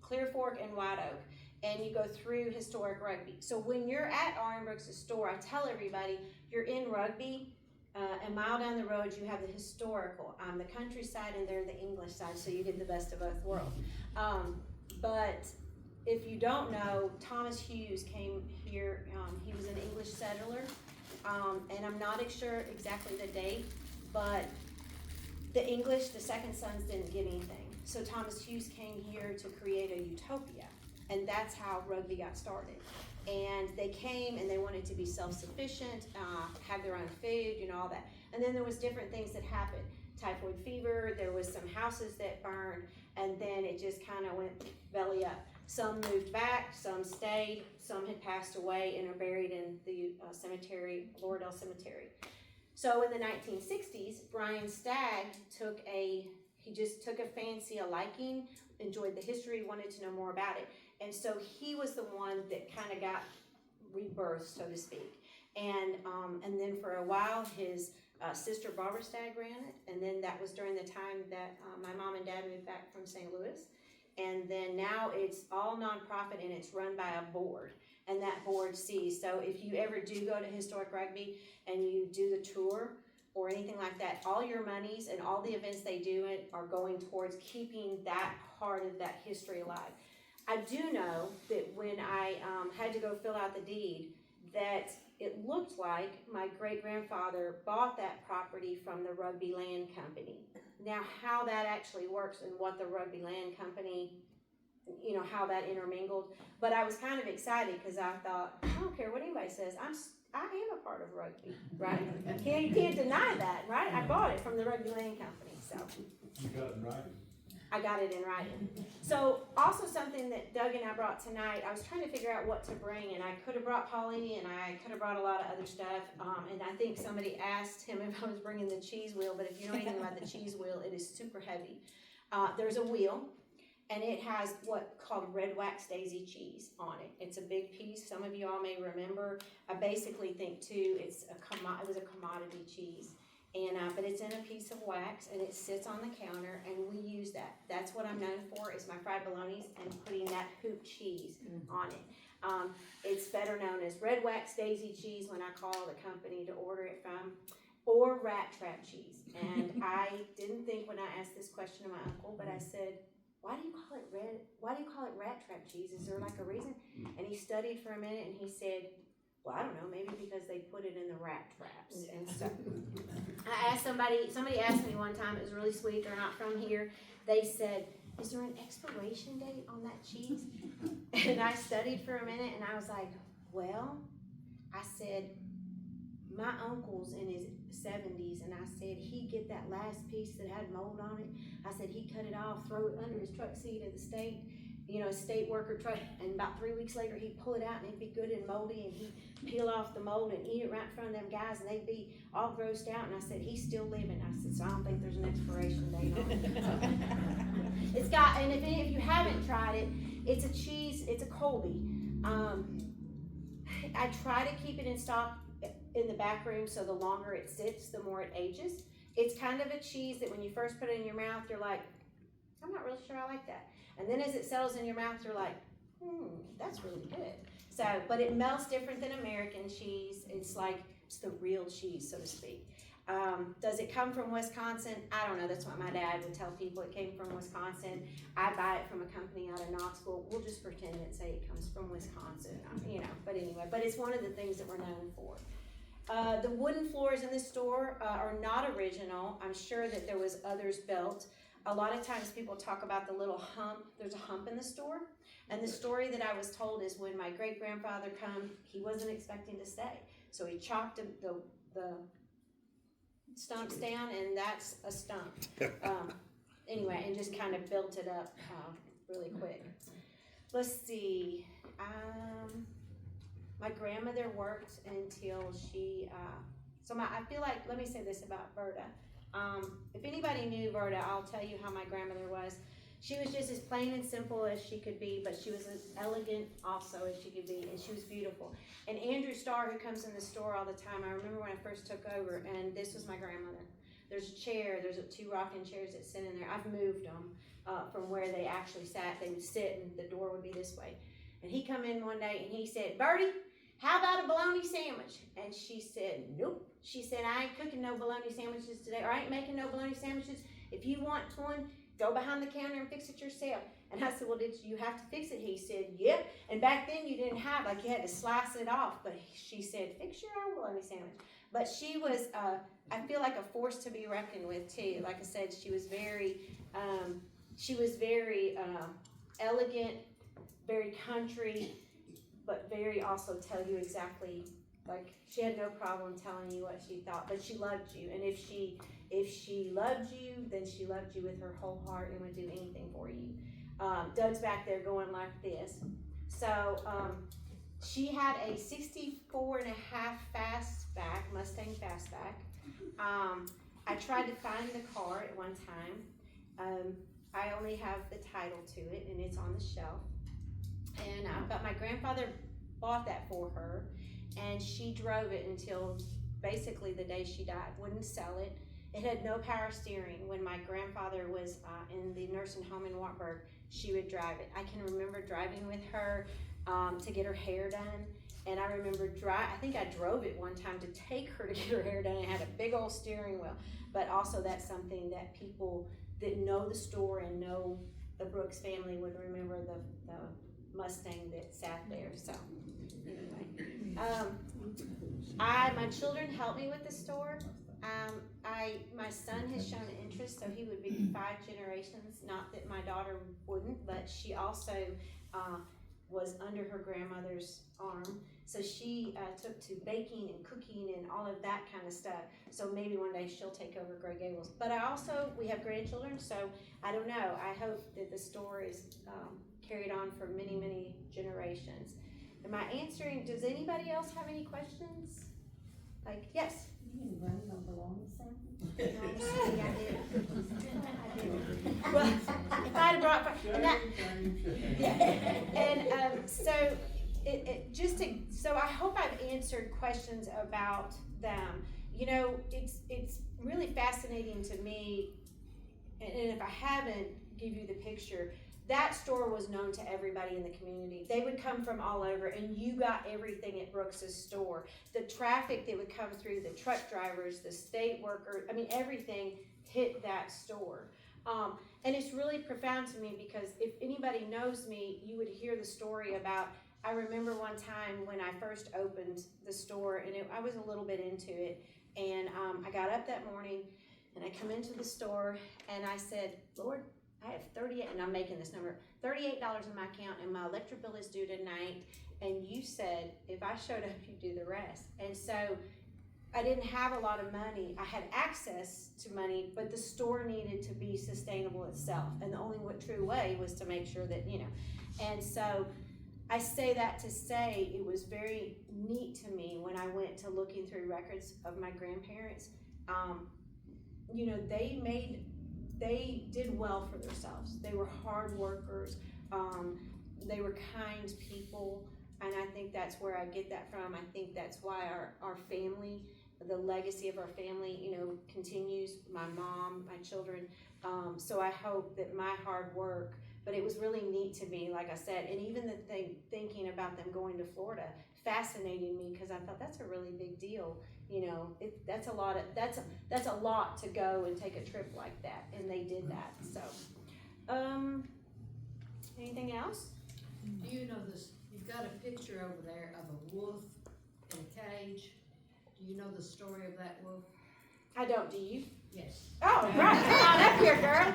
Clear Fork and White Oak, and you go through historic Rugby. So when you're at R.M. Brooks' store, I tell everybody, you're in Rugby, a mile down the road, you have the historical, the countryside, and they're the English side, so you get the best of both worlds. But if you don't know, Thomas Hughes came here. He was an English settler, and I'm not sure exactly the date, but the second sons didn't get anything. So Thomas Hughes came here to create a utopia, and that's how Rugby got started. And they came and they wanted to be self-sufficient, have their own food, all that. And then there was different things that happened. Typhoid fever, there was some houses that burned, and then it just kind of went belly up. Some moved back, some stayed, some had passed away and are buried in the cemetery, Lauderdale Cemetery. So in the 1960s, Brian Stagg took a fancy, a liking, enjoyed the history, wanted to know more about it. And so he was the one that kind of got rebirthed, so to speak. And then for a while, his sister Barbara Stagg ran it, and then that was during the time that my mom and dad moved back from St. Louis. And then now it's all nonprofit and it's run by a board, and that board sees. So if you ever do go to Historic Rugby and you do the tour or anything like that, all your monies and all the events they do are going towards keeping that part of that history alive. I do know that when I had to go fill out the deed, that it looked like my great-grandfather bought that property from the Rugby Land Company. Now, how that actually works and what the Rugby Land Company, you know, how that intermingled. But I was kind of excited because I thought, I don't care what anybody says, I am a part of rugby, right? You can't deny that, right? I bought it from the Rugby Land Company, so. You got it right. I got it in writing. So also something that Doug and I brought tonight, I was trying to figure out what to bring, and I could have brought Polly and I could have brought a lot of other stuff. And I think somebody asked him if I was bringing the cheese wheel, but if you know anything about the cheese wheel, it is super heavy. There's a wheel, and it has what called red wax daisy cheese on it. It's a big piece. Some of you all may remember. I basically think too, it was a commodity cheese. And, but it's in a piece of wax and it sits on the counter and we use that. That's what I'm known for is my fried bolognas and putting that hoop cheese on it. It's better known as red wax daisy cheese when I call the company to order it from, or rat trap cheese. And I didn't think when I asked this question to my uncle, but I said, why do you call it rat trap cheese? Is there like a reason? And he studied for a minute and he said, well, I don't know, maybe because they put it in the rat traps and stuff. I asked somebody asked me one time, it was really sweet, they're not from here. They said, is there an expiration date on that cheese? And I studied for a minute and I was like, well, I said, my uncle's in his 70s and I said, he'd get that last piece that had mold on it. I said, he'd cut it off, throw it under his truck seat at the state, state worker truck, and about 3 weeks later he'd pull it out and it'd be good and moldy and he'd peel off the mold and eat it right in front of them guys and they'd be all grossed out. And I said, he's still living. I said, so I don't think there's an expiration date on it. It's got, and if any of you haven't tried it, it's a cheese, it's a Colby. I try to keep it in stock in the back room so the longer it sits, the more it ages. It's kind of a cheese that when you first put it in your mouth, you're like, I'm not really sure I like that. And then as it settles in your mouth, you're like, that's really good. So, but it melts different than American cheese. It's the real cheese, so to speak. Does it come from Wisconsin? I don't know. That's what my dad would tell people. It came from Wisconsin. I buy it from a company out of Knoxville. We'll just pretend and say it comes from Wisconsin, but anyway, but it's one of the things that we're known for. The wooden floors in this store are not original. I'm sure that there was others built. A lot of times people talk about the little hump. There's a hump in the store. And the story that I was told is when my great-grandfather come, he wasn't expecting to stay. So he chopped the stumps down, and that's a stump. Anyway, and just kind of built it up really quick. Let's see. My grandmother worked until she, I feel like, let me say this about Berta. If anybody knew Berta, I'll tell you how my grandmother was. She was just as plain and simple as she could be, but she was as elegant also as she could be, and she was beautiful. And Andrew Starr, who comes in the store all the time, I remember when I first took over, and this was my grandmother. There's a chair, there's 2 rocking chairs that sit in there. I've moved them from where they actually sat. They would sit, and the door would be this way. And he come in one day, and he said, Bertie, how about a bologna sandwich? And she said, nope. She said, I ain't cooking no bologna sandwiches today, or I ain't making no bologna sandwiches. If you want one, go behind the counter and fix it yourself. And I said, well, did you have to fix it? He said, yep. And back then you didn't have, you had to slice it off. But she said, fix your own bologna sandwich. But she was, I feel like a force to be reckoned with too. Like I said, she was very elegant, very country, but very also tell you exactly, she had no problem telling you what she thought, but she loved you. And if she loved you, then she loved you with her whole heart and would do anything for you. Doug's back there going like this. So she had a 64.5 fastback, Mustang fastback. I tried to find the car at one time. I only have the title to it, and it's on the shelf. And but my grandfather bought that for her, and she drove it until basically the day she died, wouldn't sell it. It had no power steering. When my grandfather was in the nursing home in Wartburg, she would drive it. I can remember driving with her to get her hair done. And I remember I think I drove it one time to take her to get her hair done. It had a big old steering wheel. But also that's something that people that know the store and know the Brooks family would remember the Mustang that sat there. So anyway, my children helped me with the store. My son has shown interest, so he would be 5 generations. Not that my daughter wouldn't, but she also was under her grandmother's arm. So she took to baking and cooking and all of that kind of stuff. So maybe one day she'll take over Grey Gables. But we have grandchildren, so I don't know. I hope that the store is carried on for many, many generations. Am I answering? Does anybody else have any questions? Like, yes? You didn't run no belongings then? I did. Well, if I'd have brought, so so I hope I've answered questions about them. You know, it's really fascinating to me, and if I haven't, give you the picture. That store was known to everybody in the community. They would come from all over, and you got everything at Brooks's store. The traffic that would come through, the truck drivers, the state workers, I mean, everything hit that store. And it's really profound to me because if anybody knows me, you would hear the story about, I remember one time when I first opened the store, and I was a little bit into it, and I got up that morning, and I come into the store, and I said, Lord, I have $38, and I'm making this number, $38 in my account, and my electric bill is due tonight, and you said, if I showed up, you'd do the rest. And so I didn't have a lot of money. I had access to money, but the store needed to be sustainable itself, and the only true way was to make sure that, and so I say that to say it was very neat to me when I went to looking through records of my grandparents. They did well for themselves. They were hard workers. They were kind people, and I think that's where I get that from. I think that's why our family, the legacy of our family, continues. My mom, my children. So I hope that my hard work. But it was really neat to me, like I said, and even the thinking about them going to Florida fascinated me because I thought that's a really big deal. That's a lot to go and take a trip like that, and they did that. So, anything else? Do you know this, you've got a picture over there of a wolf in a cage. Do you know the story of that wolf? I don't, do you? Yes. Oh, right, come on up here, girl.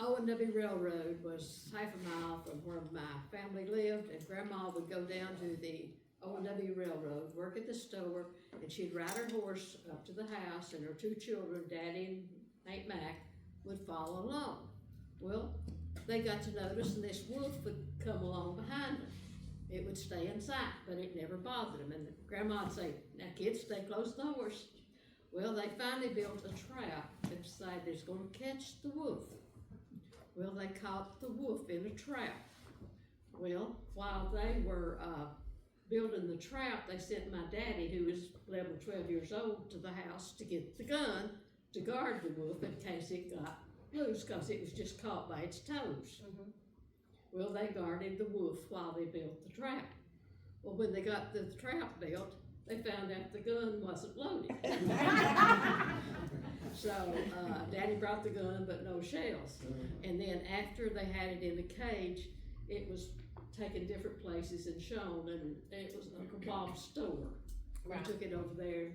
O&W Railroad was half a mile from where my family lived, and Grandma would go down to the O&W Railroad, work at the store, and she'd ride her horse up to the house, and her 2 children, Daddy and Aunt Mac, would follow along. Well, they got to notice, and this wolf would come along behind them. It would stay in sight, but it never bothered them. And Grandma would say, now kids, stay close to the horse. Well, they finally built a trap and decided they was going to catch the wolf. Well, they caught the wolf in a trap. Well, while they were building the trap, they sent my daddy, who was 11 or 12 years old, to the house to get the gun to guard the wolf in case it got loose, because it was just caught by its toes. Mm-hmm. Well, they guarded the wolf while they built the trap. Well, when they got the trap built, they found out the gun wasn't loaded. So Daddy brought the gun, but no shells. And then after they had it in the cage, it was taken different places and shown, and it was Uncle Bob's store. Right. We took it over there.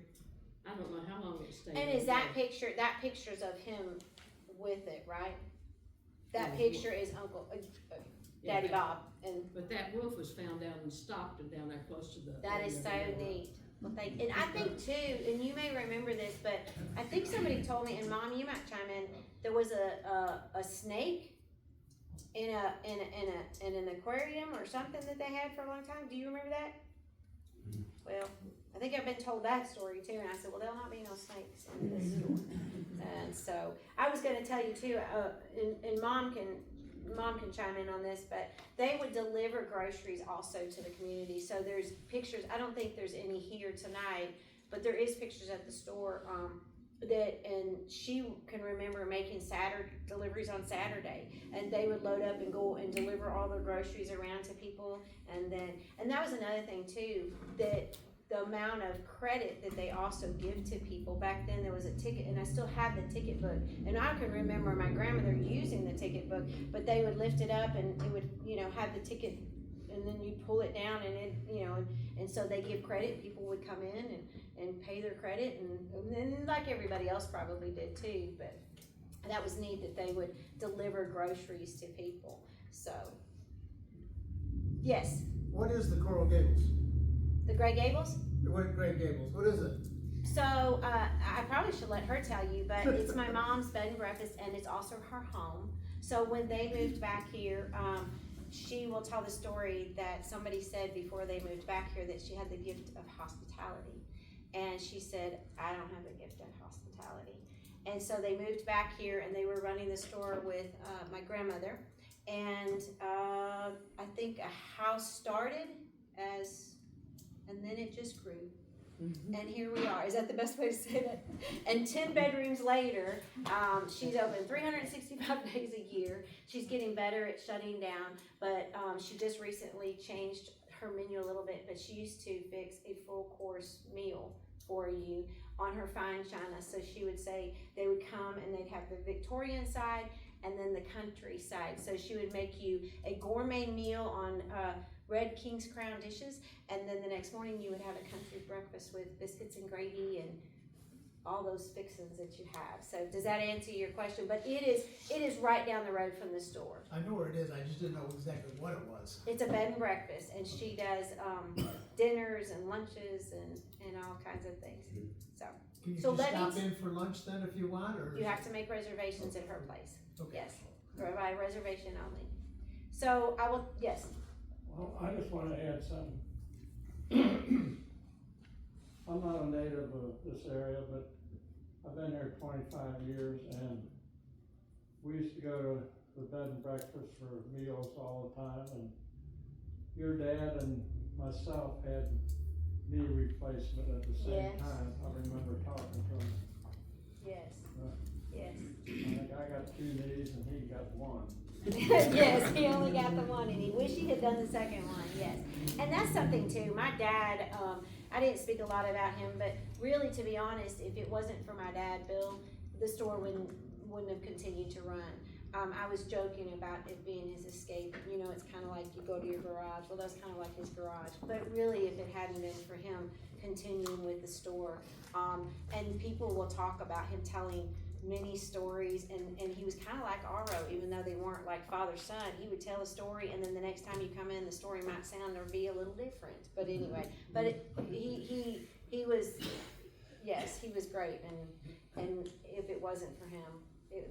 I don't know how long it stayed. And is that picture's of him with it, right? That Yeah. picture is Uncle, Daddy Bob, and But that wolf was found down in Stockton, down there close to the. that is so neat. Well, and I think too, and you may remember this, but I think somebody told me, and Mom, you might chime in. There was a snake in an aquarium or something that they had for a long time. Do you remember that? Well, I think I've been told that story too, and I said, well, there'll not be no snakes in this store. And so I was going to tell you too, and Mom can Mom can chime in on this, but they would deliver groceries also to the community. So there's pictures, I don't think there's any here tonight, but there is pictures at the store, and she can remember making deliveries on Saturday, and they would load up and go and deliver all their groceries around to people, and that was another thing too, that the amount of credit that they also give to people. Back then there was a ticket, and I still have the ticket book, and I can remember my grandmother using the ticket book, but they would lift it up and it would, have the ticket, and then you pull it down, and it, and so they give credit. People would come in and pay their credit, and like everybody else probably did too, but that was neat that they would deliver groceries to people. So, yes, What is the Coral Gables? the Gray Gables. What Gray Gables? What is it? So, I probably should let her tell you, but it's my mom's bed and breakfast, and it's also her home. So when they moved back here, she will tell the story that somebody said before they moved back here that she had the gift of hospitality. And she said, I don't have the gift of hospitality. And so they moved back here, and they were running the store with my grandmother. And I think a house started and then it just grew. And here we are. Is that the best way to say that? And 10 bedrooms later, she's open 365 days a year. She's getting better at shutting down, but she just recently changed her menu a little bit, but she used to fix a full course meal for you on her fine china. So she would say they would come and they'd have the Victorian side and then the country side. So she would make you a gourmet meal on red King's Crown dishes, and then the next morning you would have a country breakfast with biscuits and gravy and all those fixings that you have. So does that answer your question? But it is right down the road from the store. I know where it is, I just didn't know exactly what it was. It's a bed and breakfast, and she does dinners and lunches and all kinds of things. So Can you So just stop Levy's- in for lunch then if you want, or? you have to make reservations at her place. Okay. Yes, by reservation only. So I will, yes. Well, I just wanna add something. I'm not a native of this area, but I've been here 25 years, and we used to go to the bed and breakfast for meals all the time, and your dad and myself had knee replacement at the same Yes. time. I remember talking to him. Yes. Yes. I think I got 2 knees and he got 1. Yes, he only got the one, and he wished he had done the second one, yes. And that's something too, my dad, I didn't speak a lot about him, but really, to be honest, if it wasn't for my dad, Bill, the store wouldn't have continued to run. I was joking about it being his escape. It's kind of like you go to your garage. Well, that's kind of like his garage. But really, if it hadn't been for him continuing with the store, and people will talk about him telling many stories, and he was kind of like Aro, even though they weren't like father-son. He would tell a story, and then the next time you come in, the story might sound or be a little different. But anyway, he was, yes, he was great, and if it wasn't for him,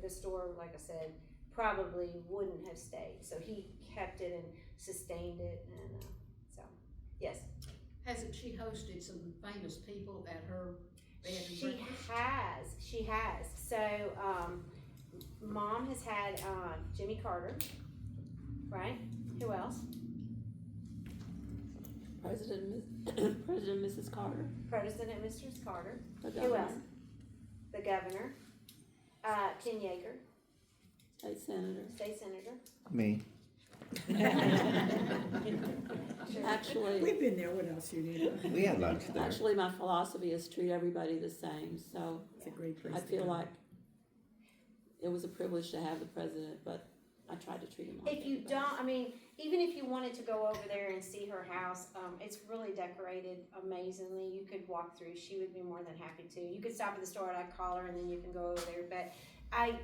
the store, like I said, probably wouldn't have stayed. So he kept it and sustained it, and so yes. Hasn't she hosted some famous people at her bed and She breakfast? has. So, Mom has had Jimmy Carter, right? Who else? President and Mrs. Carter. President and Mrs. Carter. The Who governor, else? The governor. Ken Yeager, State senator. state senator. Me. Actually, We've been there, what else you need? We had lunch there. actually, my philosophy is treat everybody the same, so It's a great place I to feel go. like it was a privilege to have the president, but I tried to treat him like If you everybody. don't, even if you wanted to go over there and see her house, it's really decorated amazingly. You could walk through. She would be more than happy to. You could stop at the store and I'd call her, and then you can go over there. But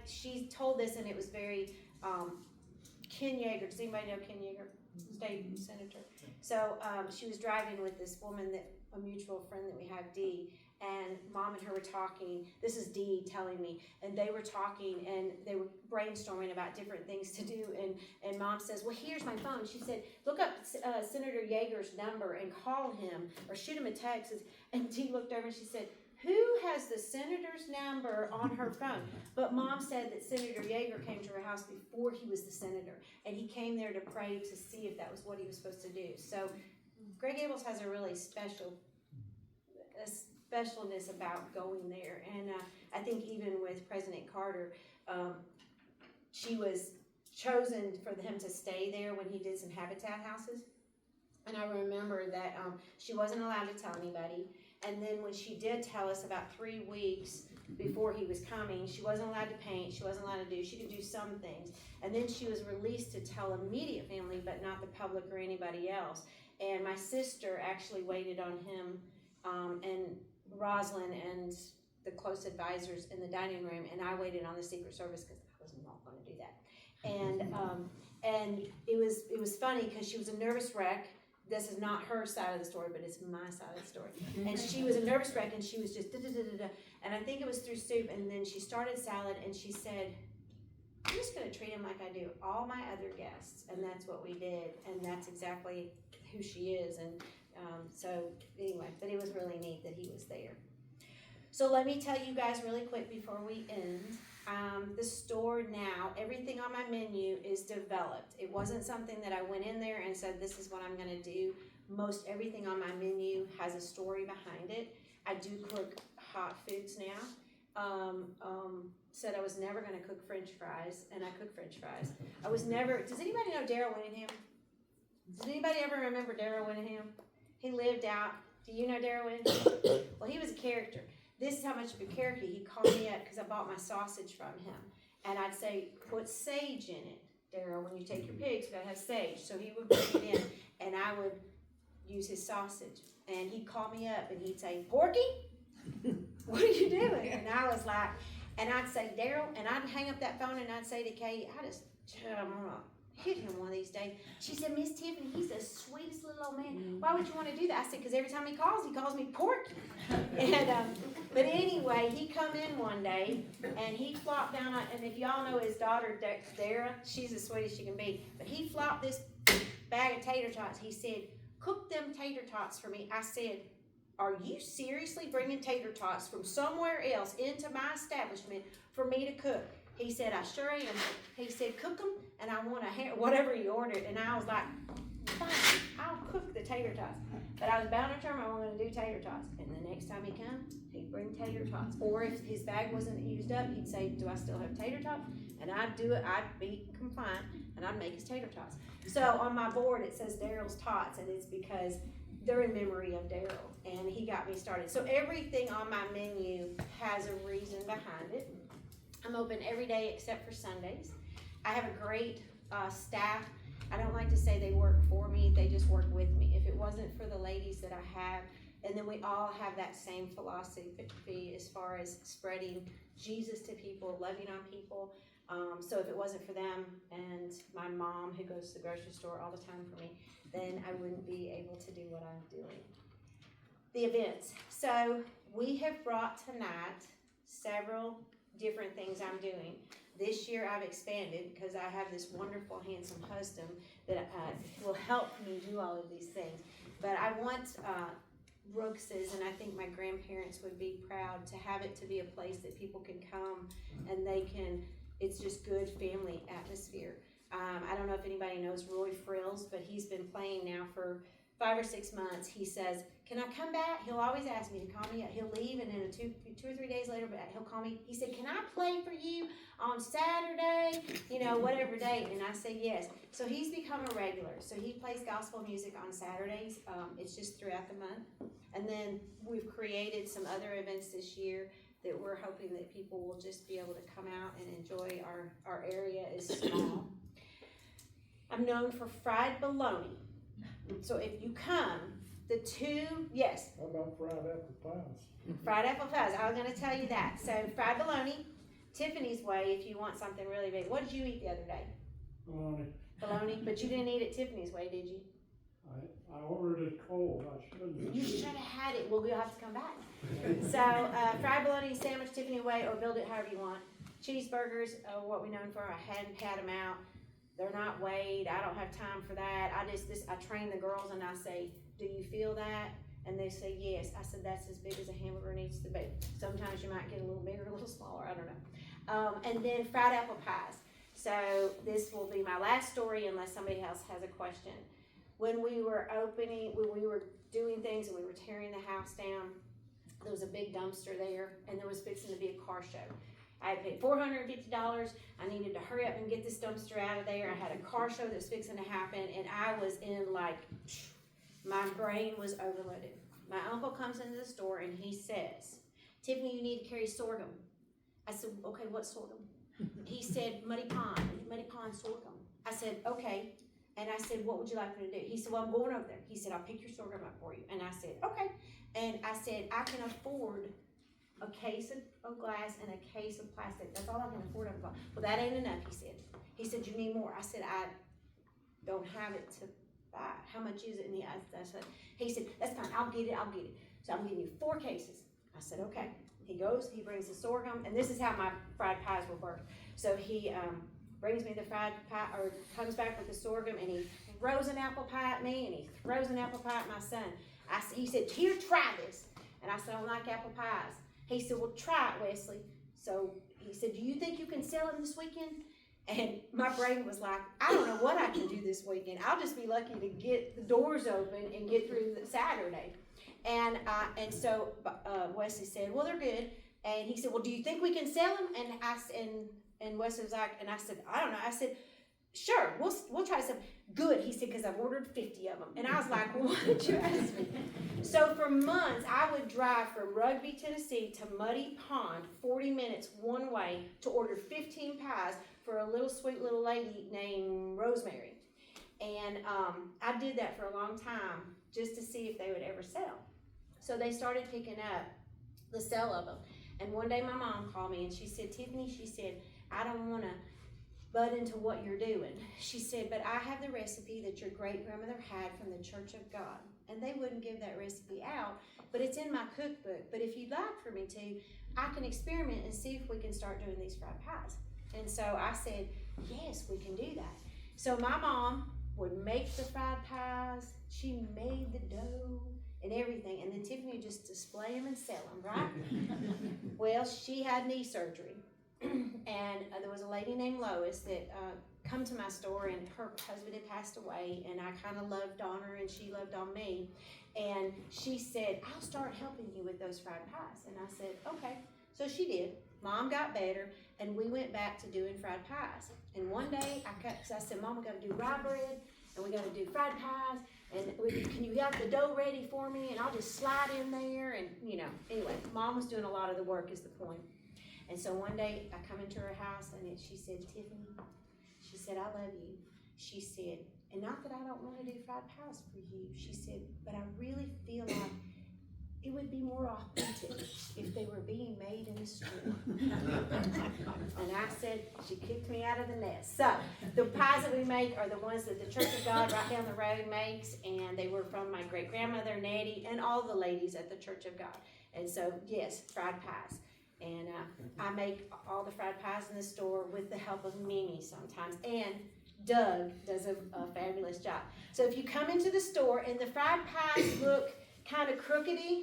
she told this, and it was very, Ken Yeager. Does anybody know Ken Yeager? State senator. So she was driving with this woman, a mutual friend that we have, Dee, and Mom and her were talking. This is Dee telling me, and they were talking, and they were brainstorming about different things to do. And Mom says, "Well, here's my phone." She said, "Look up Senator Yeager's number and call him or shoot him a text." And Dee looked over and she said, who has the senator's number on her phone? But Mom said that Senator Yeager came to her house before he was the senator, and he came there to pray to see if that was what he was supposed to do. So Greg Gables has a really specialness about going there, and I think even with President Carter, she was chosen for him to stay there when he did some habitat houses. And I remember that she wasn't allowed to tell anybody. And then when she did tell us about 3 weeks before he was coming, she wasn't allowed to paint, she wasn't allowed to do, she could do some things. And then she was released to tell immediate family, but not the public or anybody else. And my sister actually waited on him and Rosalind and the close advisors in the dining room, and I waited on the Secret Service because I was not going to do that. And it was funny because she was a nervous wreck. This is not her side of the story, but it's my side of the story. And she was a nervous wreck, and she was just da-da-da-da-da. And I think it was through soup, and then she started salad, and she said, I'm just going to treat him like I do all my other guests. And that's what we did, and that's exactly who she is. And so anyway, but it was really neat that he was there. So let me tell you guys really quick before we end. The store now, everything on my menu is developed. It wasn't something that I went in there and said, this is what I'm gonna do. Most everything on my menu has a story behind it. I do cook hot foods now. Said I was never gonna cook French fries, and I cook French fries. I was never, does anybody know Daryl Winningham? Does anybody ever remember Daryl Winningham? He lived out, do you know Daryl Winningham? Well, he was a character. This is how much of a character. He called me up because I bought my sausage from him. And I'd say, put sage in it, Daryl. When you take your pigs, you gotta have sage. So he would bring it in, and I would use his sausage. And he'd call me up, and he'd say, Porky, what are you doing? And I was like, and I'd say, Daryl, and I'd hang up that phone, and I'd say to Kay, I'm gonna hit him one of these days. She said, Miss Tiffany, he's the sweetest little old man. Why would you want to do that? I said, because every time he calls me Porky. And but anyway, he come in one day, and he flopped down, and if y'all know his daughter, Dara, she's the sweetest she can be, but he flopped this bag of tater tots. He said, cook them tater tots for me. I said, are you seriously bringing tater tots from somewhere else into my establishment for me to cook? He said, I sure am. He said, cook them, and I want whatever he ordered. And I was like, fine, I'll cook the tater tots. But I was bound and determined I wasn't going to do tater tots. And the next time he come, he'd bring tater tots. Or if his bag wasn't used up, he'd say, do I still have tater tots? And I'd do it, I'd be compliant, and I'd make his tater tots. So on my board, it says Daryl's Tots, and it's because they're in memory of Daryl, and he got me started. So everything on my menu has a reason behind it. I'm open every day except for Sundays. I have a great staff. I don't like to say they work for me, they just work with me. If it wasn't for the ladies that I have, and then we all have that same philosophy as far as spreading Jesus to people, loving on people. So if it wasn't for them and my mom who goes to the grocery store all the time for me, then I wouldn't be able to do what I'm doing. The events. So we have brought tonight several different things I'm doing. This year I've expanded because I have this wonderful, handsome husband that will help me do all of these things. But I want Brooks's, and I think my grandparents would be proud to have it to be a place that people can come and they can, it's just good family atmosphere. I don't know if anybody knows Roy Frills, but he's been playing now for 5 or 6 months. He says, can I come back? He'll always ask me to call me. He'll leave, and then 2 or 3 days later, he'll call me. He said, can I play for you on Saturday? Whatever day. And I say yes. So he's become a regular. So he plays gospel music on Saturdays. It's just throughout the month. And then we've created some other events this year that we're hoping that people will just be able to come out and enjoy. Our area is small. I'm known for fried bologna. So if you come, yes. How about fried apple pies? Fried apple pies, I was gonna tell you that. So fried bologna, Tiffany's way if you want something really big. What did you eat the other day? Bologna, but you didn't eat it Tiffany's way, did you? I ordered it cold, I shouldn't. You should have had it. Well, we'll have to come back. So fried bologna sandwich Tiffany way, or build it however you want. Cheeseburgers are what we're known for. I hadn't had them out. They're not weighed. I don't have time for that. I train the girls and I say, do you feel that? And they say yes. I said, that's as big as a hamburger needs to be. Sometimes you might get a little bigger, a little smaller, I don't know. And then fried apple pies. So this will be my last story unless somebody else has a question. When we were doing things and we were tearing the house down, there was a big dumpster there and there was fixing to be a car show. I had paid $450. I needed to hurry up and get this dumpster out of there. I had a car show that was fixing to happen, and I was in my brain was overloaded. My uncle comes into the store and he says, Tiffany, you need to carry sorghum. I said, okay, what sorghum? He said, muddy pond sorghum. I said, okay. And I said, what would you like me to do? He said, well, I'm going over there. He said, I'll pick your sorghum up for you. And I said, okay. And I said, I can afford a case of glass and a case of plastic. That's all I can afford. Well, that ain't enough, he said. He said, you need more. I said, I don't have it to buy. How much is it? And he said, that's fine, I'll get it. So I'm giving you 4 cases. I said, okay. He goes, he brings the sorghum, and this is how my fried pies will work. So he brings me the fried pie, or comes back with the sorghum, and he throws an apple pie at me, and he throws an apple pie at my son. He said, here, try this. And I said, I don't like apple pies. He said, well, try it, Wesley. So he said, do you think you can sell them this weekend? And my brain was like, I don't know what I can do this weekend. I'll just be lucky to get the doors open and get through the Saturday. And so Wesley said, well, they're good. And he said, well, do you think we can sell them? And Wesley was like, and I said, I don't know. I said, sure, we'll try some. Good, he said, because I've ordered 50 of them. And I was like, well, why did you ask me? So for months, I would drive from Rugby, Tennessee to Muddy Pond, 40 minutes one way, to order 15 pies for a little sweet little lady named Rosemary. And I did that for a long time just to see if they would ever sell. So they started picking up the sale of them. And one day my mom called me and she said, Tiffany, she said, I don't want to butt into what you're doing. She said, but I have the recipe that your great-grandmother had from the Church of God. And they wouldn't give that recipe out, but it's in my cookbook. But if you'd like for me to, I can experiment and see if we can start doing these fried pies. And so I said, yes, we can do that. So my mom would make the fried pies. She made the dough and everything. And then Tiffany would just display them and sell them, right? Well, she had knee surgery. And there was a lady named Lois that come to my store, and her husband had passed away, and I kind of loved on her and she loved on me. And she said, I'll start helping you with those fried pies. And I said, okay. So she did. Mom got better, and we went back to doing fried pies. And one day I said, Mom, we got to do rye bread and we got to do fried pies, and can you get the dough ready for me, and I'll just slide in there. And anyway, Mom was doing a lot of the work is the point. And so one day I come into her house and she said, Tiffany, she said, I love you. She said, and not that I don't want to do fried pies for you. She said, but I really feel like it would be more authentic if they were being made in the store. And I said, she kicked me out of the nest. So the pies that we make are the ones that the Church of God right down the road makes. And they were from my great-grandmother, Nettie, and all the ladies at the Church of God. And so, yes, fried pies. And I make all the fried pies in the store with the help of Mimi sometimes. And Doug does a fabulous job. So if you come into the store and the fried pies look kind of crookedy,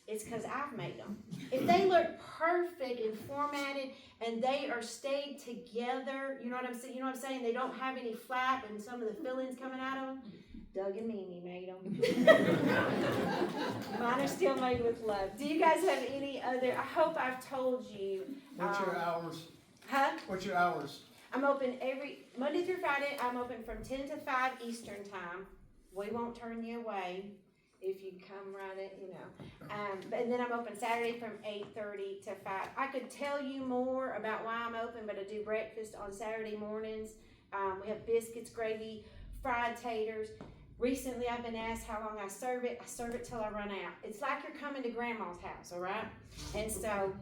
it's because I've made them. If they look perfect and formatted and they are stayed together, you know what I'm saying? You know what I'm saying? They don't have any flap and some of the fillings coming out of them. Doug and Mimi made them. Mine are still made with love. Do you guys have any other? I hope I've told you. What's your hours? Huh? What's your hours? I'm open every Monday through Friday. I'm open from 10 to 5 Eastern time. We won't turn you away if you come right at, and then I'm open Saturday from 8:30 to 5. I could tell you more about why I'm open, but I do breakfast on Saturday mornings. We have biscuits, gravy, fried taters. Recently, I've been asked how long I serve it. I serve it till I run out. It's like you're coming to Grandma's house, all right? And so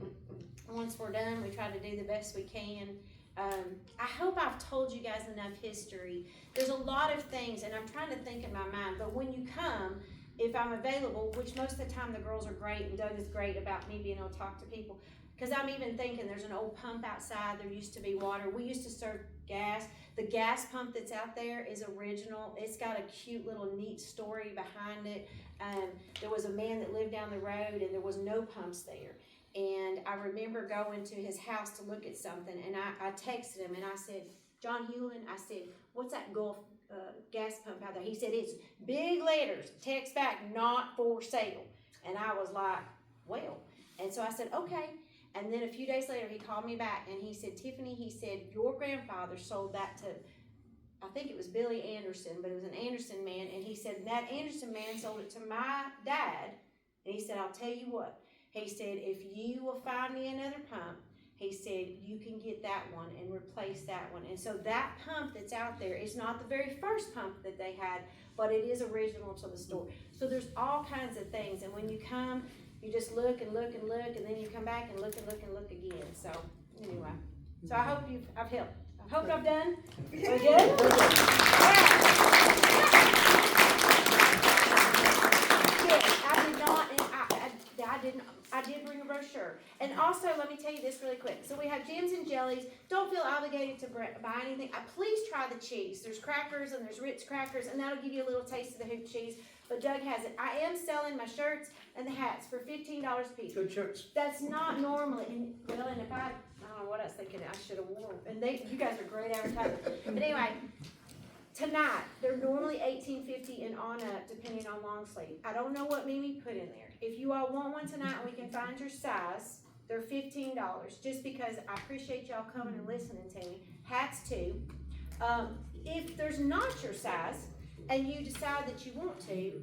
once we're done, we try to do the best we can. I hope I've told you guys enough history. There's a lot of things, and I'm trying to think in my mind, but when you come, if I'm available, which most of the time the girls are great, and Doug is great about me being able to talk to people, Cause I'm even thinking there's an old pump outside, there used to be water, we used to serve gas. The gas pump that's out there is original, it's got a cute little neat story behind it. There was a man that lived down the road and there was no pumps there. And I remember going to his house to look at something, and I texted him and I said, John Hewlin, I said, what's that Gulf gas pump out there? He said, it's big letters, text back, not for sale. And I was like, well, and so I said, okay. And then a few days later, he called me back and he said, Tiffany, he said, your grandfather sold that to, I think it was Billy Anderson, but it was an Anderson man. And he said, that Anderson man sold it to my dad. And he said, I'll tell you what. He said, if you will find me another pump, he said, you can get that one and replace that one. And so that pump that's out there is not the very first pump that they had, but it is original to the store. So there's all kinds of things. And when you come, you just look and look and look, and then you come back and look and look and look again. So anyway, so I hope I've helped. I hope I've done. Are we good? Good. I did not, and I did bring a brochure. And also, let me tell you this really quick. So we have jams and jellies. Don't feel obligated to buy anything. Please try the cheese. There's crackers and there's Ritz crackers, and that'll give you a little taste of the hoop cheese. But Doug has it. I am selling my shirts and the hats for $15 a piece. Good shirts. That's not normally, and well, and if I don't know what I was thinking, I should have worn. And you guys are great advertisers. But anyway, tonight they're normally $18.50 and on up, depending on long sleeve. I don't know what Mimi put in there. If you all want one tonight, and we can find your size. They're $15. Just because I appreciate y'all coming and listening to me. Hats too. If there's not your size, and you decide that you want to,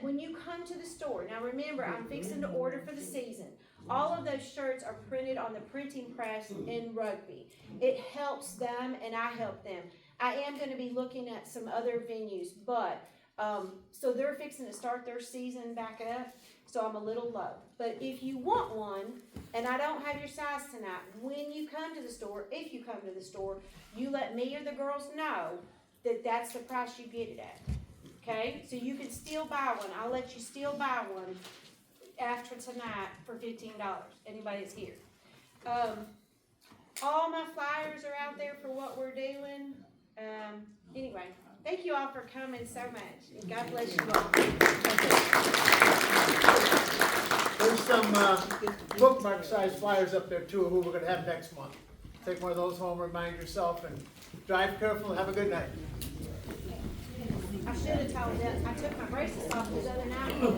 when you come to the store, now remember, I'm fixing to order for the season. All of those shirts are printed on the printing press in Rugby. It helps them and I help them. I am going to be looking at some other venues, but so they're fixing to start their season back up, so I'm a little low. But if you want one, and I don't have your size tonight, when you come to the store, if you come to the store, you let me or the girls know that that's the price you get it at. Okay? So you can still buy one. I'll let you still buy one after tonight for $15. Anybody that's here. All my flyers are out there for what we're doing. Anyway, thank you all for coming so much. And God bless you all. There's some bookmark size flyers up there too, who we're going to have next month. Take one of those home, remind yourself, and drive careful. Have a good night. I should have told them. I took my braces off the other night. No,